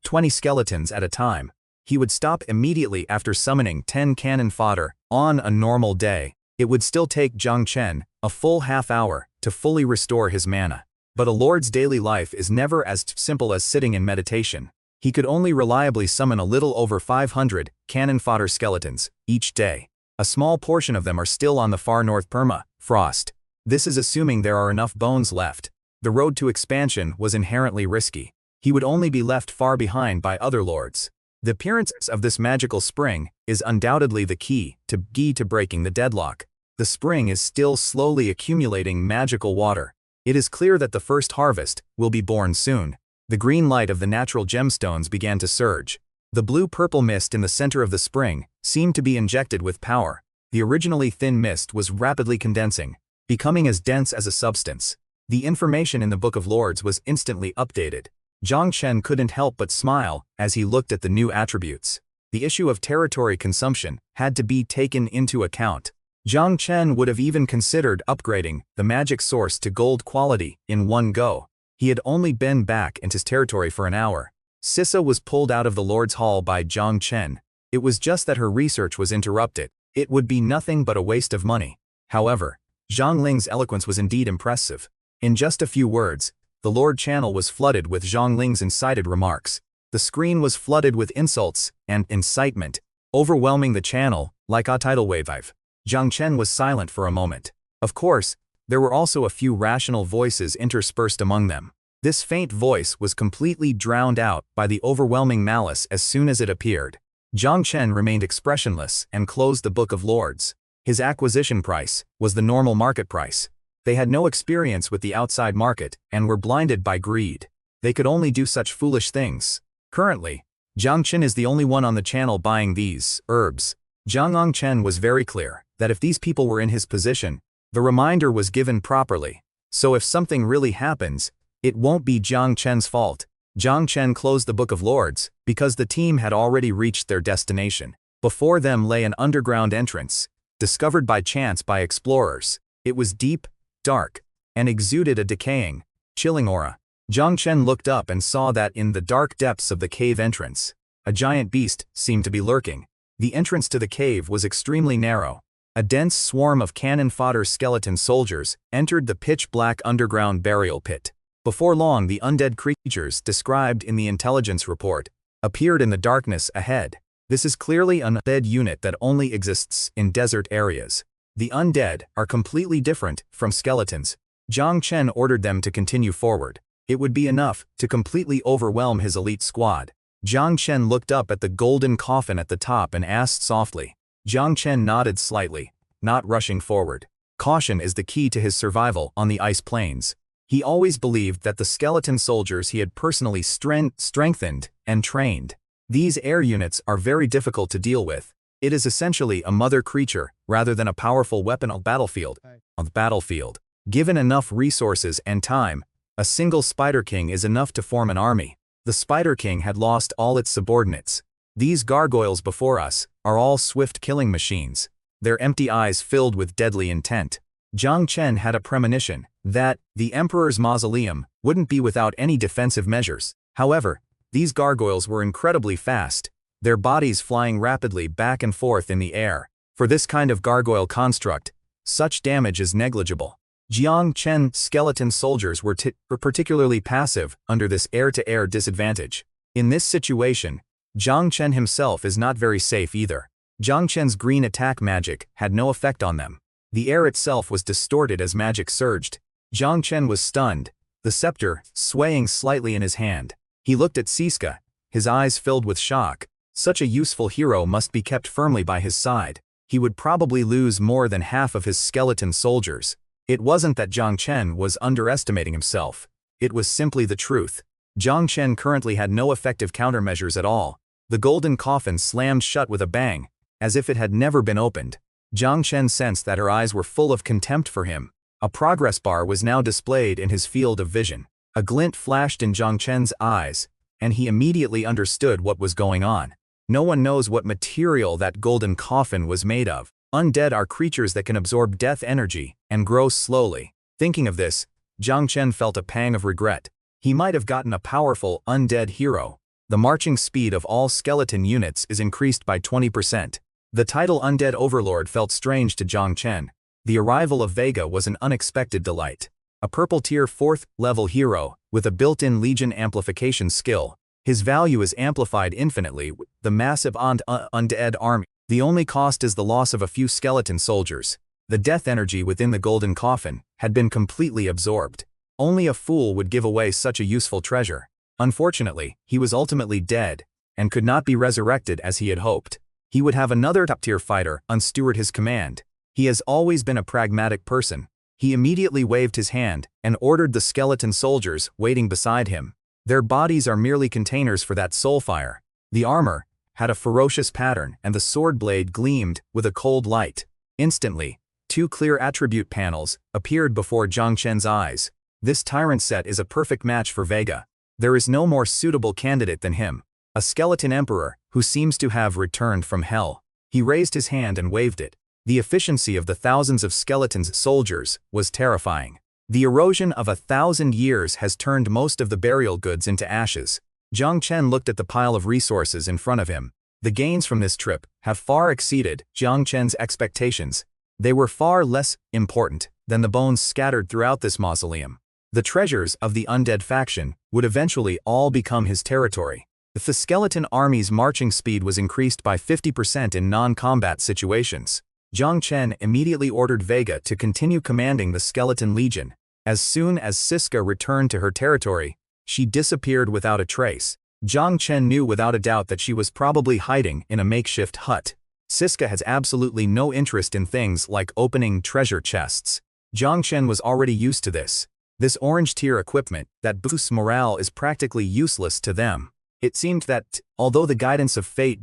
Speaker 1: 20 skeletons at a time. He would stop immediately after summoning 10 cannon fodder. On a normal day, it would still take Jiang Chen a full half hour to fully restore his mana. But a lord's daily life is never as simple as sitting in meditation. He could only reliably summon a little over 500 cannon fodder skeletons each day. A small portion of them are still on the far north permafrost. This is assuming there are enough bones left. The road to expansion was inherently risky. He would only be left far behind by other lords. The appearance of this magical spring is undoubtedly the key to breaking the deadlock. The spring is still slowly accumulating magical water. It is clear that the first harvest will be born soon. The green light of the natural gemstones began to surge. The blue-purple mist in the center of the spring seemed to be injected with power. The originally thin mist was rapidly condensing, becoming as dense as a substance. The information in the Book of Lords was instantly updated. Jiang Chen couldn't help but smile as he looked at the new attributes. The issue of territory consumption had to be taken into account. Jiang Chen would have even considered upgrading the magic source to gold quality in one go. He had only been back into his territory for an hour. Sisca was pulled out of the Lord's Hall by Jiang Chen. It was just that her research was interrupted. It would be nothing but a waste of money. However, Zhang Ling's eloquence was indeed impressive. In just a few words, The Lord channel was flooded with Zhang Ling's incited remarks. The screen was flooded with insults and incitement, overwhelming the channel like a tidal wave. Jiang Chen was silent for a moment. Of course, there were also a few rational voices interspersed among them. This faint voice was completely drowned out by the overwhelming malice as soon as it appeared. Jiang Chen remained expressionless and closed the Book of Lords. His acquisition price was the normal market price. They had no experience with the outside market and were blinded by greed. They could only do such foolish things. Currently, Jiang Chen is the only one on the channel buying these herbs. Jiang Chen was very clear that if these people were in his position, the reminder was given properly. So if something really happens, it won't be Jiang Chen's fault. Jiang Chen closed the Book of Lords because the team had already reached their destination. Before them lay an underground entrance, discovered by chance by explorers. It was deep, dark, and exuded a decaying, chilling aura. Jiang Chen looked up and saw that in the dark depths of the cave entrance, a giant beast seemed to be lurking. The entrance to the cave was extremely narrow. A dense swarm of cannon fodder skeleton soldiers entered the pitch-black underground burial pit. Before long, the undead creatures described in the intelligence report appeared in the darkness ahead. This is clearly an undead unit that only exists in desert areas. The undead are completely different from skeletons. Jiang Chen ordered them to continue forward. It would be enough to completely overwhelm his elite squad. Jiang Chen looked up at the golden coffin at the top and asked softly. Jiang Chen nodded slightly, not rushing forward. Caution is the key to his survival on the ice plains. He always believed that the skeleton soldiers he had personally strengthened and trained. These air units are very difficult to deal with. It is essentially a mother creature rather than a powerful weapon on the battlefield. Given enough resources and time, a single Spider King is enough to form an army. The Spider King had lost all its subordinates. These gargoyles before us are all swift killing machines, their empty eyes filled with deadly intent. Jiang Chen had a premonition that the Emperor's Mausoleum wouldn't be without any defensive measures. However, these gargoyles were incredibly fast, their bodies flying rapidly back and forth in the air. For this kind of gargoyle construct, such damage is negligible. Jiang Chen's skeleton soldiers were particularly passive under this air-to-air disadvantage. In this situation, Jiang Chen himself is not very safe either. Jiang Chen's green attack magic had no effect on them. The air itself was distorted as magic surged. Jiang Chen was stunned, the scepter swaying slightly in his hand. He looked at Sisca, his eyes filled with shock. Such a useful hero must be kept firmly by his side. He would probably lose more than half of his skeleton soldiers. It wasn't that Jiang Chen was underestimating himself. It was simply the truth. Jiang Chen currently had no effective countermeasures at all. The golden coffin slammed shut with a bang, as if it had never been opened. Jiang Chen sensed that her eyes were full of contempt for him. A progress bar was now displayed in his field of vision. A glint flashed in Jiang Chen's eyes, and he immediately understood what was going on. No one knows what material that golden coffin was made of. Undead are creatures that can absorb death energy and grow slowly. Thinking of this, Jiang Chen felt a pang of regret. He might have gotten a powerful undead hero. The marching speed of all skeleton units is increased by 20%. The title Undead Overlord felt strange to Jiang Chen. The arrival of Vega was an unexpected delight. A purple tier 4th level hero with a built-in Legion amplification skill. His value is amplified infinitely with the massive undead army. The only cost is the loss of a few skeleton soldiers. The death energy within the golden coffin had been completely absorbed. Only a fool would give away such a useful treasure. Unfortunately, he was ultimately dead and could not be resurrected as he had hoped. He would have another top-tier fighter unsteward his command. He has always been a pragmatic person. He immediately waved his hand and ordered the skeleton soldiers waiting beside him. Their bodies are merely containers for that soul fire. The armor had a ferocious pattern and the sword blade gleamed with a cold light. Instantly, 2 clear attribute panels appeared before Jiang Chen's eyes. This tyrant set is a perfect match for Vega. There is no more suitable candidate than him. A skeleton emperor who seems to have returned from hell. He raised his hand and waved it. The efficiency of the thousands of skeletons soldiers was terrifying. The erosion of 1,000 years has turned most of the burial goods into ashes. Jiang Chen looked at the pile of resources in front of him. The gains from this trip have far exceeded Jiang Chen's expectations. They were far less important than the bones scattered throughout this mausoleum. The treasures of the undead faction would eventually all become his territory. If the skeleton army's marching speed was increased by 50% in non-combat situations, Zhang Chen immediately ordered Vega to continue commanding the Skeleton Legion. As soon as Sisca returned to her territory, she disappeared without a trace. Zhang Chen knew without a doubt that she was probably hiding in a makeshift hut. Sisca has absolutely no interest in things like opening treasure chests. Zhang Chen was already used to this. This orange-tier equipment that boosts morale is practically useless to them. It seemed that, although the guidance of fate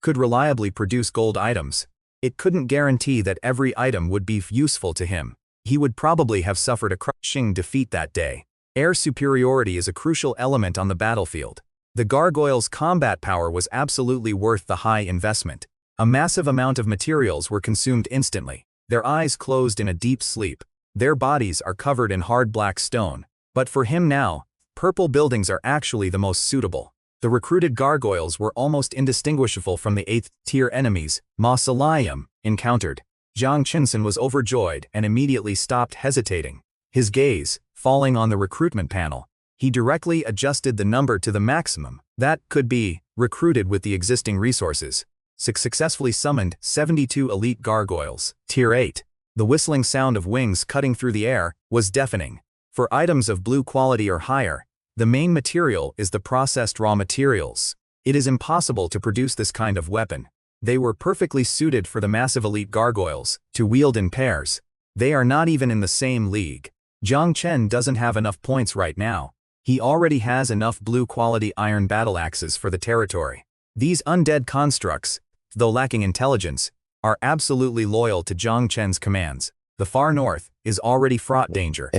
Speaker 1: could reliably produce gold items, it couldn't guarantee that every item would be useful to him. He would probably have suffered a crushing defeat that day. Air superiority is a crucial element on the battlefield. The Gargoyles' combat power was absolutely worth the high investment. A massive amount of materials were consumed instantly. Their eyes closed in a deep sleep. Their bodies are covered in hard black stone. But for him now, purple buildings are actually the most suitable. The recruited Gargoyles were almost indistinguishable from the 8th-tier enemies, Mausoleum, encountered. Zhang Chensen was overjoyed and immediately stopped hesitating. His gaze, falling on the recruitment panel, he directly adjusted the number to the maximum that could be recruited with the existing resources. Successfully summoned 72 elite Gargoyles, Tier 8. The whistling sound of wings cutting through the air was deafening. For items of blue quality or higher, the main material is the processed raw materials. It is impossible to produce this kind of weapon. They were perfectly suited for the massive elite Gargoyles to wield in pairs. They are not even in the same league. Zhang Chen doesn't have enough points right now. He already has enough blue quality iron battle axes for the territory. These undead constructs, though lacking intelligence, are absolutely loyal to Zhang Chen's commands. The far north is already fraught danger.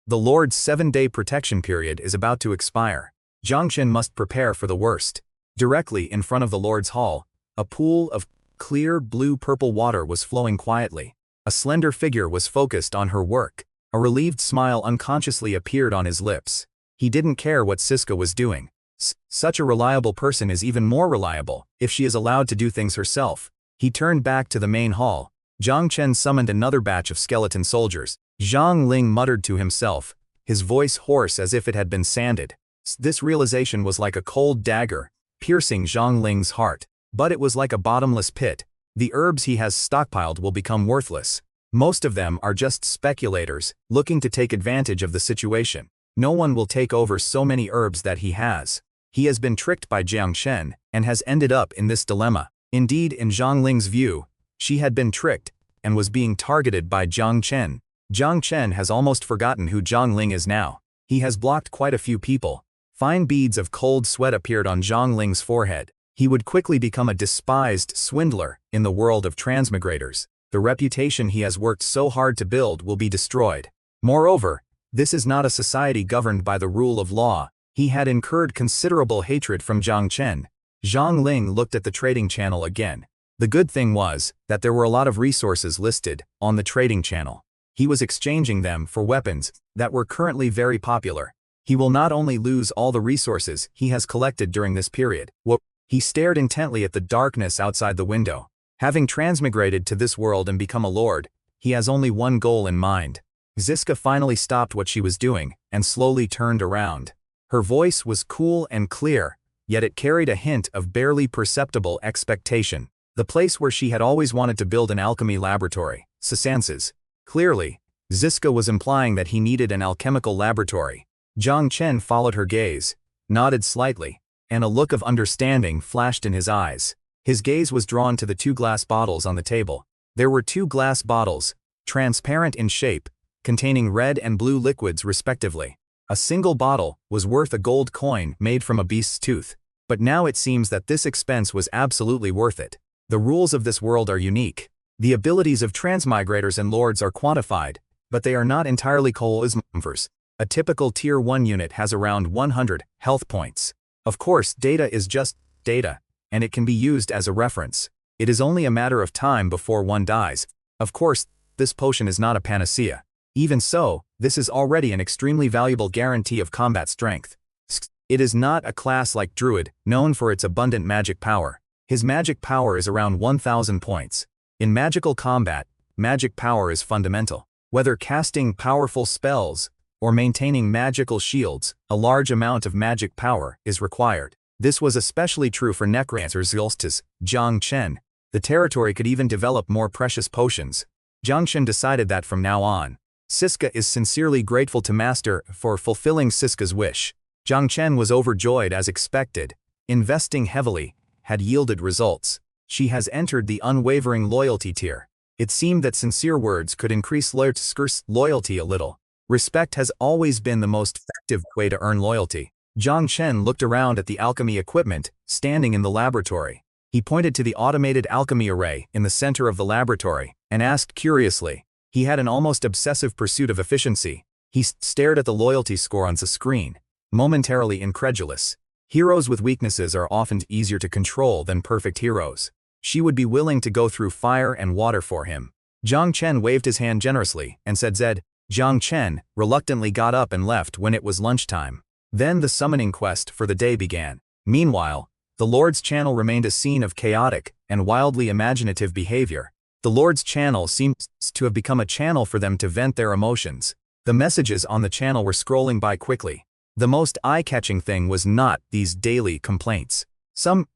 Speaker 1: The Lord's 7-day protection period is about to expire. Zhang Chen must prepare for the worst. Directly in front of the Lord's hall, a pool of clear blue-purple water was flowing quietly. A slender figure was focused on her work. A relieved smile unconsciously appeared on his lips. He didn't care what Sisca was doing. Such a reliable person is even more reliable if she is allowed to do things herself. He turned back to the main hall. Zhang Chen summoned another batch of skeleton soldiers. Zhang Ling muttered to himself, his voice hoarse as if it had been sanded. This realization was like a cold dagger, piercing Zhang Ling's heart. But it was like a bottomless pit. The herbs he has stockpiled will become worthless. Most of them are just speculators, looking to take advantage of the situation. No one will take over so many herbs that he has. He has been tricked by Jiang Shen, and has ended up in this dilemma. Indeed, in Zhang Ling's view, she had been tricked, and was being targeted by Jiang Chen. Jiang Chen has almost forgotten who Zhang Ling is now. He has blocked quite a few people. Fine beads of cold sweat appeared on Zhang Ling's forehead. He would quickly become a despised swindler in the world of transmigrators. The reputation he has worked so hard to build will be destroyed. Moreover, this is not a society governed by the rule of law. He had incurred considerable hatred from Zhang Chen. Zhang Ling looked at the trading channel again. The good thing was that there were a lot of resources listed on the trading channel. He was exchanging them for weapons that were currently very popular. He will not only lose all the resources he has collected during this period. He stared intently at the darkness outside the window. Having transmigrated to this world and become a lord, he has only one goal in mind. Sisca finally stopped what she was doing and slowly turned around. Her voice was cool and clear, yet it carried a hint of barely perceptible expectation. The place where she had always wanted to build an alchemy laboratory, Sisance's. Clearly, Sisca was implying that he needed an alchemical laboratory. Zhang Chen followed her gaze, nodded slightly, and a look of understanding flashed in his eyes. His gaze was drawn to the 2 glass bottles on the table. There were 2 glass bottles, transparent in shape, containing red and blue liquids respectively. A single bottle was worth a gold coin made from a beast's tooth. But now it seems that this expense was absolutely worth it. The rules of this world are unique. The abilities of transmigrators and lords are quantified, but they are not entirely colismers. A typical Tier 1 unit has around 100 health points. Of course, data is just data, and it can be used as a reference. It is only a matter of time before one dies. Of course, this potion is not a panacea. Even so, this is already an extremely valuable guarantee of combat strength. It is not a class like Druid, known for its abundant magic power. His magic power is around 1,000 points. In magical combat, magic power is fundamental. Whether casting powerful spells, or maintaining magical shields, a large amount of magic power is required. This was especially true for necromancer Zolstis, Jiang Chen. The territory could even develop more precious potions. Jiang Chen decided that from now on, Sisca is sincerely grateful to Master for fulfilling Sisca's wish. Jiang Chen was overjoyed as expected. Investing heavily had yielded results. She has entered the unwavering loyalty tier. It seemed that sincere words could increase loyalty a little. Respect has always been the most effective way to earn loyalty. Jiang Chen looked around at the alchemy equipment standing in the laboratory. He pointed to the automated alchemy array in the center of the laboratory and asked curiously. He had an almost obsessive pursuit of efficiency. He stared at the loyalty score on the screen, momentarily incredulous. Heroes with weaknesses are often easier to control than perfect heroes. She would be willing to go through fire and water for him. Jiang Chen waved his hand generously and said Zed. Jiang Chen reluctantly got up and left when it was lunchtime. Then the summoning quest for the day began. Meanwhile, the Lord's channel remained a scene of chaotic and wildly imaginative behavior. The Lord's channel seems to have become a channel for them to vent their emotions. The messages on the channel were scrolling by quickly. The most eye-catching thing was not these daily complaints. Some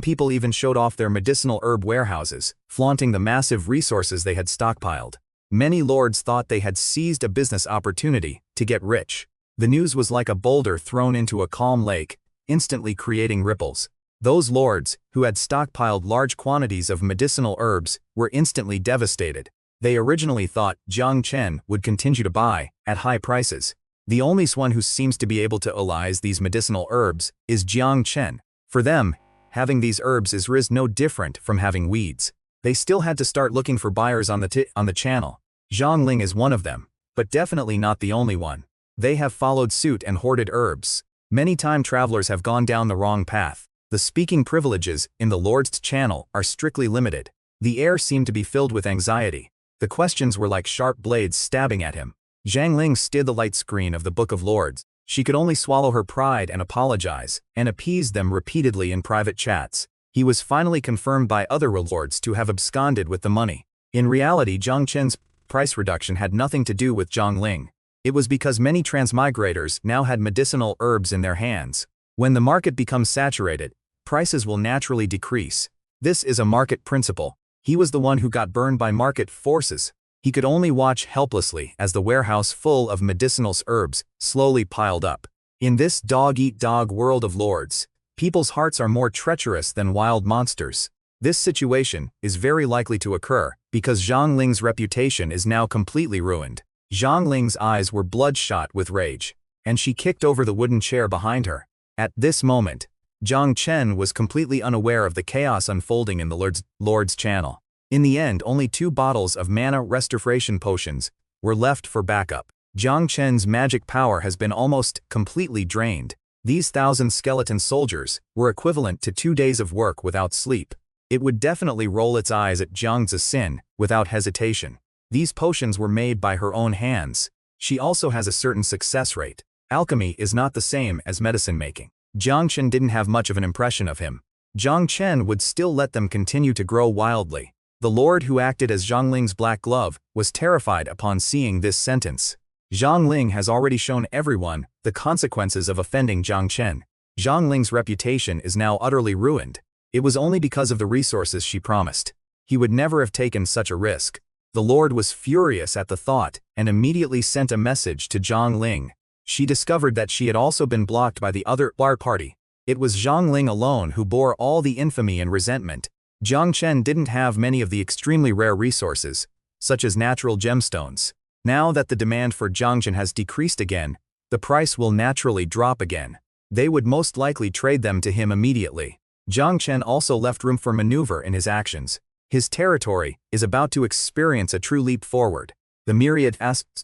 Speaker 1: people even showed off their medicinal herb warehouses, flaunting the massive resources they had stockpiled. Many lords thought they had seized a business opportunity to get rich. The news was like a boulder thrown into a calm lake, instantly creating ripples. Those lords, who had stockpiled large quantities of medicinal herbs, were instantly devastated. They originally thought Jiang Chen would continue to buy at high prices. The only one who seems to be able to utilize these medicinal herbs is Jiang Chen. For them, having these herbs is no different from having weeds. They still had to start looking for buyers on the channel. Zhang Ling is one of them, but definitely not the only one. They have followed suit and hoarded herbs. Many time travelers have gone down the wrong path. The speaking privileges in the Lord's channel are strictly limited. The air seemed to be filled with anxiety. The questions were like sharp blades stabbing at him. Zhang Ling stid the light screen of the Book of Lords. She could only swallow her pride and apologize, and appease them repeatedly in private chats. He was finally confirmed by other lords to have absconded with the money. In reality, Jiang Chen's price reduction had nothing to do with Zhang Ling. It was because many transmigrators now had medicinal herbs in their hands. When the market becomes saturated, prices will naturally decrease. This is a market principle. He was the one who got burned by market forces. He could only watch helplessly as the warehouse full of medicinal herbs slowly piled up. In this dog-eat-dog world of lords, people's hearts are more treacherous than wild monsters. This situation is very likely to occur because Zhang Ling's reputation is now completely ruined. Zhang Ling's eyes were bloodshot with rage, and she kicked over the wooden chair behind her. At this moment, Jiang Chen was completely unaware of the chaos unfolding in the Lord's channel. In the end, only 2 bottles of mana restoration potions were left for backup. Jiang Chen's magic power has been almost completely drained. These 1,000 skeleton soldiers were equivalent to 2 days of work without sleep. It would definitely roll its eyes at Jiang's sin without hesitation. These potions were made by her own hands. She also has a certain success rate. Alchemy is not the same as medicine making. Jiang Chen didn't have much of an impression of him. Jiang Chen would still let them continue to grow wildly. The lord who acted as Zhang Ling's black glove was terrified upon seeing this sentence. Zhang Ling has already shown everyone the consequences of offending Jiang Chen. Zhang Ling's reputation is now utterly ruined. It was only because of the resources she promised. He would never have taken such a risk. The lord was furious at the thought and immediately sent a message to Zhang Ling. She discovered that she had also been blocked by the other party. It was Zhang Ling alone who bore all the infamy and resentment. Jiang Chen didn't have many of the extremely rare resources, such as natural gemstones. Now that the demand for Jiang Chen has decreased again, the price will naturally drop again. They would most likely trade them to him immediately. Jiang Chen also left room for maneuver in his actions. His territory is about to experience a true leap forward. The myriad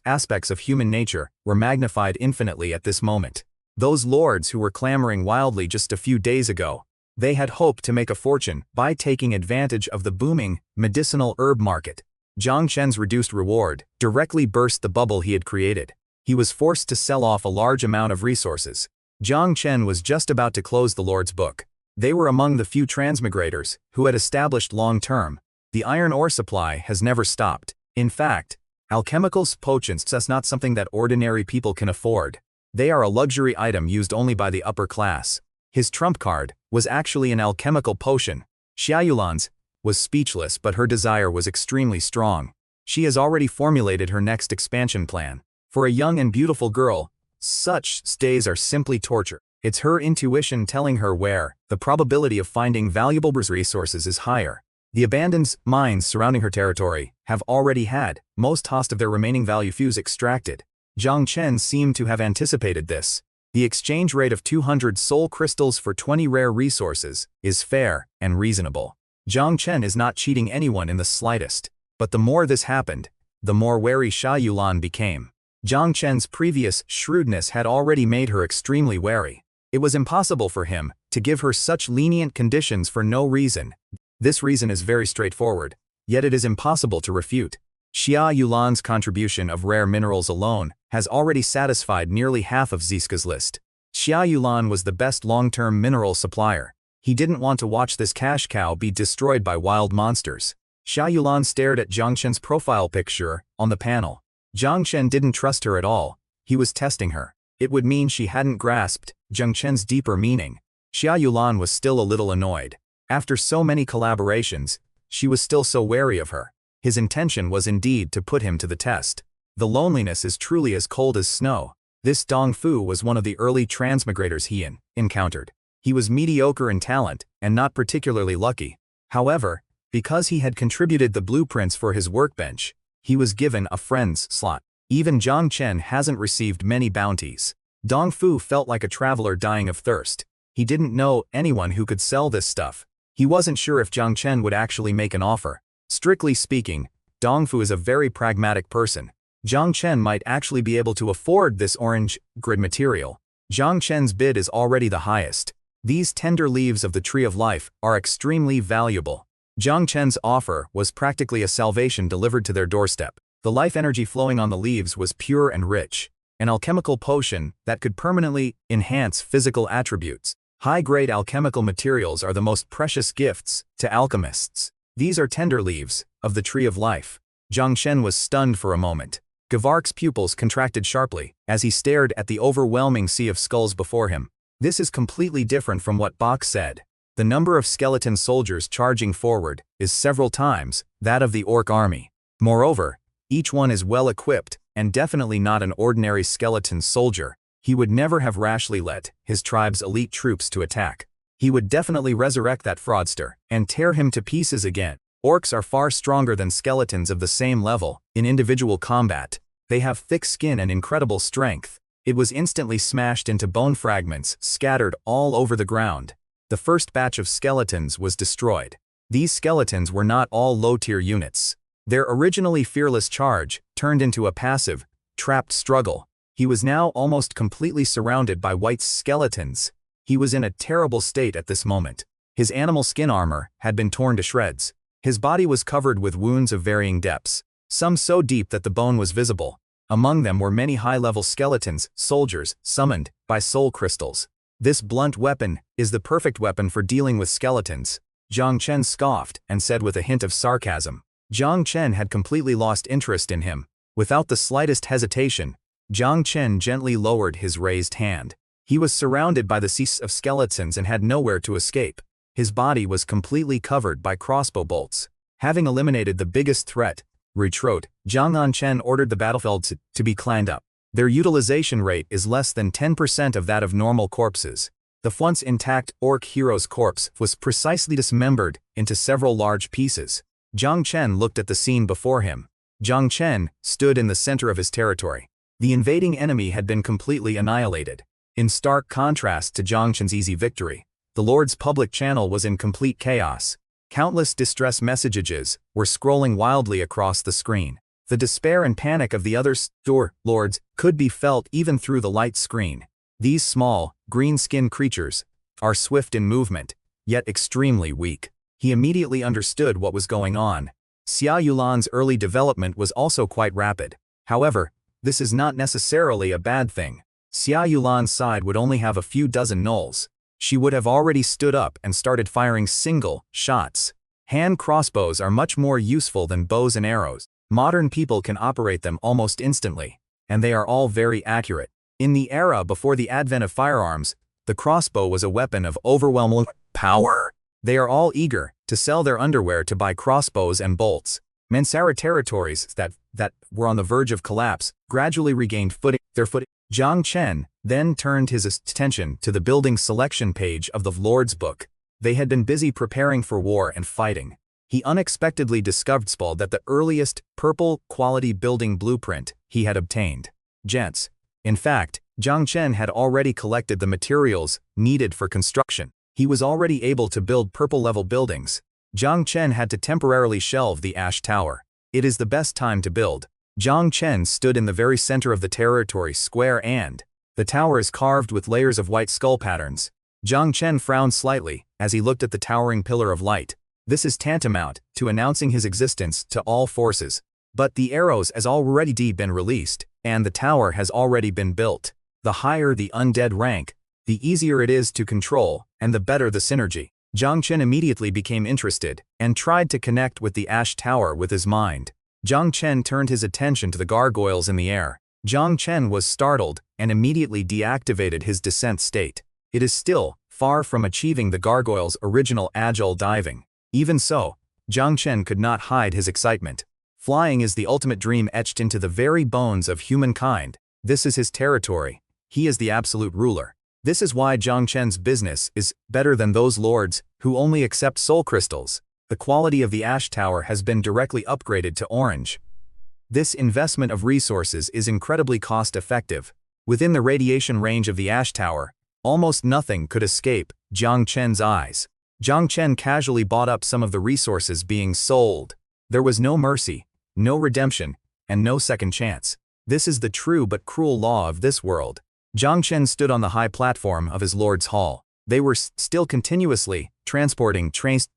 Speaker 1: aspects of human nature were magnified infinitely at this moment. Those lords who were clamoring wildly just a few days ago, they had hoped to make a fortune by taking advantage of the booming medicinal herb market. Jiang Chen's reduced reward directly burst the bubble he had created. He was forced to sell off a large amount of resources. Jiang Chen was just about to close the Lord's book. They were among the few transmigrators who had established long-term. The iron ore supply has never stopped. In fact, Alchemical potions are not something that ordinary people can afford. They are a luxury item used only by the upper class. His trump card was actually an alchemical potion. Xia Yulan's was speechless, but her desire was extremely strong. She has already formulated her next expansion plan. For a young and beautiful girl, such days are simply torture. It's her intuition telling her where the probability of finding valuable resources is higher. The abandoned mines surrounding her territory have already had most of their remaining value fuse extracted. Zhang Chen seemed to have anticipated this. The exchange rate of 200 soul crystals for 20 rare resources is fair and reasonable. Zhang Chen is not cheating anyone in the slightest. But the more this happened, the more wary Xia Yulan became. Zhang Chen's previous shrewdness had already made her extremely wary. It was impossible for him to give her such lenient conditions for no reason. This reason is very straightforward, yet it is impossible to refute. Xia Yulan's contribution of rare minerals alone has already satisfied nearly half of Sisca's list. Xia Yulan was the best long-term mineral supplier. He didn't want to watch this cash cow be destroyed by wild monsters. Xia Yulan stared at Zhang Chen's profile picture on the panel. Zhang Chen didn't trust her at all. He was testing her. It would mean she hadn't grasped Zhang Chen's deeper meaning. Xia Yulan was still a little annoyed. After so many collaborations, she was still so wary of her. His intention was indeed to put him to the test. The loneliness is truly as cold as snow. This Dong Fu was one of the early transmigrators he encountered. He was mediocre in talent and not particularly lucky. However, because he had contributed the blueprints for his workbench, he was given a friend's slot. Even Zhang Chen hasn't received many bounties. Dong Fu felt like a traveler dying of thirst. He didn't know anyone who could sell this stuff. He wasn't sure if Zhang Chen would actually make an offer. Strictly speaking, Dong Fu is a very pragmatic person. Zhang Chen might actually be able to afford this orange grid material. Zhang Chen's bid is already the highest. These tender leaves of the Tree of Life are extremely valuable. Zhang Chen's offer was practically a salvation delivered to their doorstep. The life energy flowing on the leaves was pure and rich. An alchemical potion that could permanently enhance physical attributes. High-grade alchemical materials are the most precious gifts to alchemists. These are tender leaves of the Tree of Life. Zhang Chen was stunned for a moment. Gavak's pupils contracted sharply as he stared at the overwhelming sea of skulls before him. This is completely different from what Bach said. The number of skeleton soldiers charging forward is several times that of the orc army. Moreover, each one is well equipped and definitely not an ordinary skeleton soldier. He would never have rashly let his tribe's elite troops to attack. He would definitely resurrect that fraudster and tear him to pieces again. Orcs are far stronger than skeletons of the same level in individual combat. They have thick skin and incredible strength. It was instantly smashed into bone fragments scattered all over the ground. The first batch of skeletons was destroyed. These skeletons were not all low-tier units. Their originally fearless charge turned into a passive, trapped struggle. He was now almost completely surrounded by white skeletons. He was in a terrible state at this moment. His animal skin armor had been torn to shreds. His body was covered with wounds of varying depths, some so deep that the bone was visible. Among them were many high-level skeletons, soldiers, summoned by soul crystals. This blunt weapon is the perfect weapon for dealing with skeletons. Zhang Chen scoffed and said with a hint of sarcasm. Zhang Chen had completely lost interest in him. Without the slightest hesitation, Zhang Chen gently lowered his raised hand. He was surrounded by the seas of skeletons and had nowhere to escape. His body was completely covered by crossbow bolts. Having eliminated the biggest threat, retreat, Zhang Chen ordered the battlefield to be cleaned up. Their utilization rate is less than 10% of that of normal corpses. The once intact orc hero's corpse was precisely dismembered into several large pieces. Zhang Chen looked at the scene before him. Zhang Chen stood in the center of his territory. The invading enemy had been completely annihilated. In stark contrast to Zhang Chen's easy victory, the Lord's public channel was in complete chaos. Countless distress messages were scrolling wildly across the screen. The despair and panic of the other lords could be felt even through the light screen. These small, green-skinned creatures are swift in movement, yet extremely weak. He immediately understood what was going on. Xia Yulan's early development was also quite rapid. However, this is not necessarily a bad thing. Xia Yulan's side would only have a few dozen gnolls. She would have already stood up and started firing single shots. Hand crossbows are much more useful than bows and arrows. Modern people can operate them almost instantly, and they are all very accurate. In the era before the advent of firearms, the crossbow was a weapon of overwhelming power. They are all eager to sell their underwear to buy crossbows and bolts. Mansara territories that were on the verge of collapse gradually regained their footing. Jiang Chen then turned his attention to the building selection page of the Lord's Book. They had been busy preparing for war and fighting. He unexpectedly discovered that the earliest purple quality building blueprint he had obtained. Gents. In fact, Jiang Chen had already collected the materials needed for construction. He was already able to build purple-level buildings. Jiang Chen had to temporarily shelve the Ash Tower. It is the best time to build. Jiang Chen stood in the very center of the territory square and the tower is carved with layers of white skull patterns. Jiang Chen frowned slightly as he looked at the towering pillar of light. This is tantamount to announcing his existence to all forces. But the arrows has already been released, and the tower has already been built. The higher the undead rank, the easier it is to control, and the better the synergy. Jiang Chen immediately became interested, and tried to connect with the Ash Tower with his mind. Jiang Chen turned his attention to the gargoyles in the air. Jiang Chen was startled, and immediately deactivated his descent state. It is still far from achieving the gargoyles' original agile diving. Even so, Jiang Chen could not hide his excitement. Flying is the ultimate dream etched into the very bones of humankind. This is his territory. He is the absolute ruler. This is why Jiang Chen's business is better than those lords who only accept soul crystals. The quality of the Ash Tower has been directly upgraded to orange. This investment of resources is incredibly cost-effective. Within the radiation range of the Ash Tower, almost nothing could escape Jiang Chen's eyes. Jiang Chen casually bought up some of the resources being sold. There was no mercy, no redemption, and no second chance. This is the true but cruel law of this world. Jiang Chen stood on the high platform of his lord's hall. They were still continuously transporting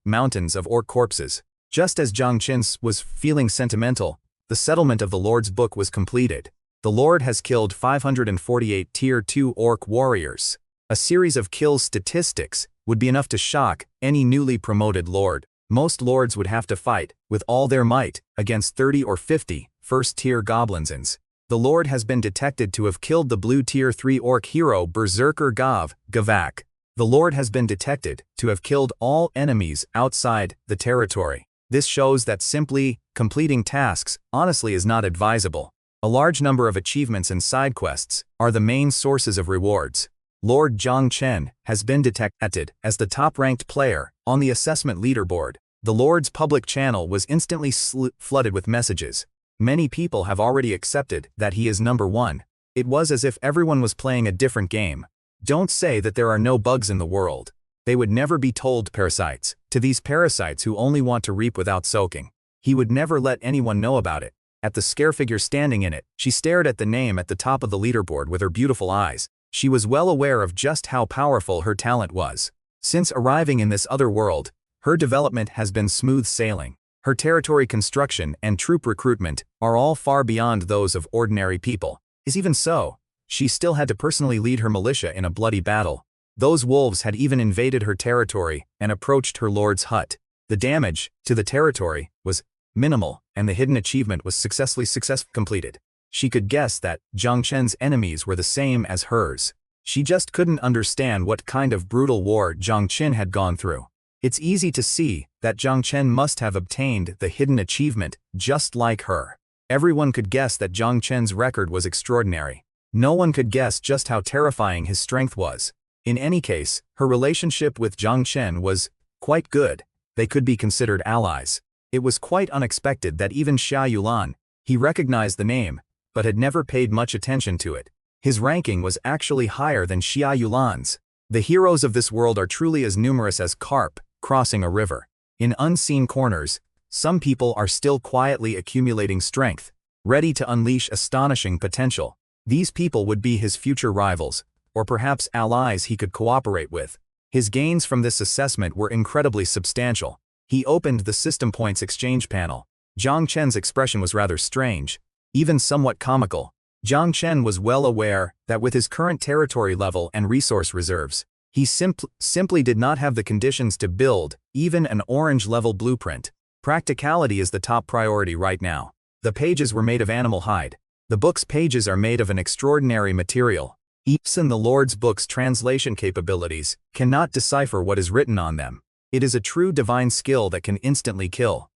Speaker 1: mountains of orc corpses. Just as Jiang Chen was feeling sentimental, the settlement of the Lord's Book was completed. The Lord has killed 548 Tier 2 orc warriors. A series of kill statistics would be enough to shock any newly promoted lord. Most lords would have to fight, with all their might, against 30 or 50 first-tier goblinsons. The Lord has been detected to have killed the blue Tier 3 orc hero Berserker-Gavak. The Lord has been detected to have killed all enemies outside the territory. This shows that simply completing tasks honestly is not advisable. A large number of achievements and side quests are the main sources of rewards. Lord Jiang Chen has been detected as the top-ranked player on the assessment leaderboard. The Lord's public channel was instantly flooded with messages. Many people have already accepted that he is number one. It was as if everyone was playing a different game. Don't say that there are no bugs in the world. They would never be told parasites. To these parasites who only want to reap without soaking. He would never let anyone know about it. At the scare figure standing in it, she stared at the name at the top of the leaderboard with her beautiful eyes. She was well aware of just how powerful her talent was. Since arriving in this other world, her development has been smooth sailing. Her territory construction and troop recruitment are all far beyond those of ordinary people. Even so, she still had to personally lead her militia in a bloody battle. Those wolves had even invaded her territory and approached her lord's hut. The damage to the territory was minimal, and the hidden achievement was successfully completed. She could guess that Jiang Chen's enemies were the same as hers. She just couldn't understand what kind of brutal war Jiang Chen had gone through. It's easy to see that Jiang Chen must have obtained the hidden achievement just like her. Everyone could guess that Jiang Chen's record was extraordinary. No one could guess just how terrifying his strength was. In any case, her relationship with Jiang Chen was quite good. They could be considered allies. It was quite unexpected that even Xia Yulan, he recognized the name, but had never paid much attention to it. His ranking was actually higher than Xia Yulan's. The heroes of this world are truly as numerous as carp crossing a river. In unseen corners, some people are still quietly accumulating strength, ready to unleash astonishing potential. These people would be his future rivals, or perhaps allies he could cooperate with. His gains from this assessment were incredibly substantial. He opened the System Points exchange panel. Jiang Chen's expression was rather strange, even somewhat comical. Jiang Chen was well aware that with his current territory level and resource reserves, he simply did not have the conditions to build even an orange-level blueprint. Practicality is the top priority right now. The pages were made of animal hide. The book's pages are made of an extraordinary material. Even the Lord's book's translation capabilities cannot decipher what is written on them. It is a true divine skill that can instantly kill.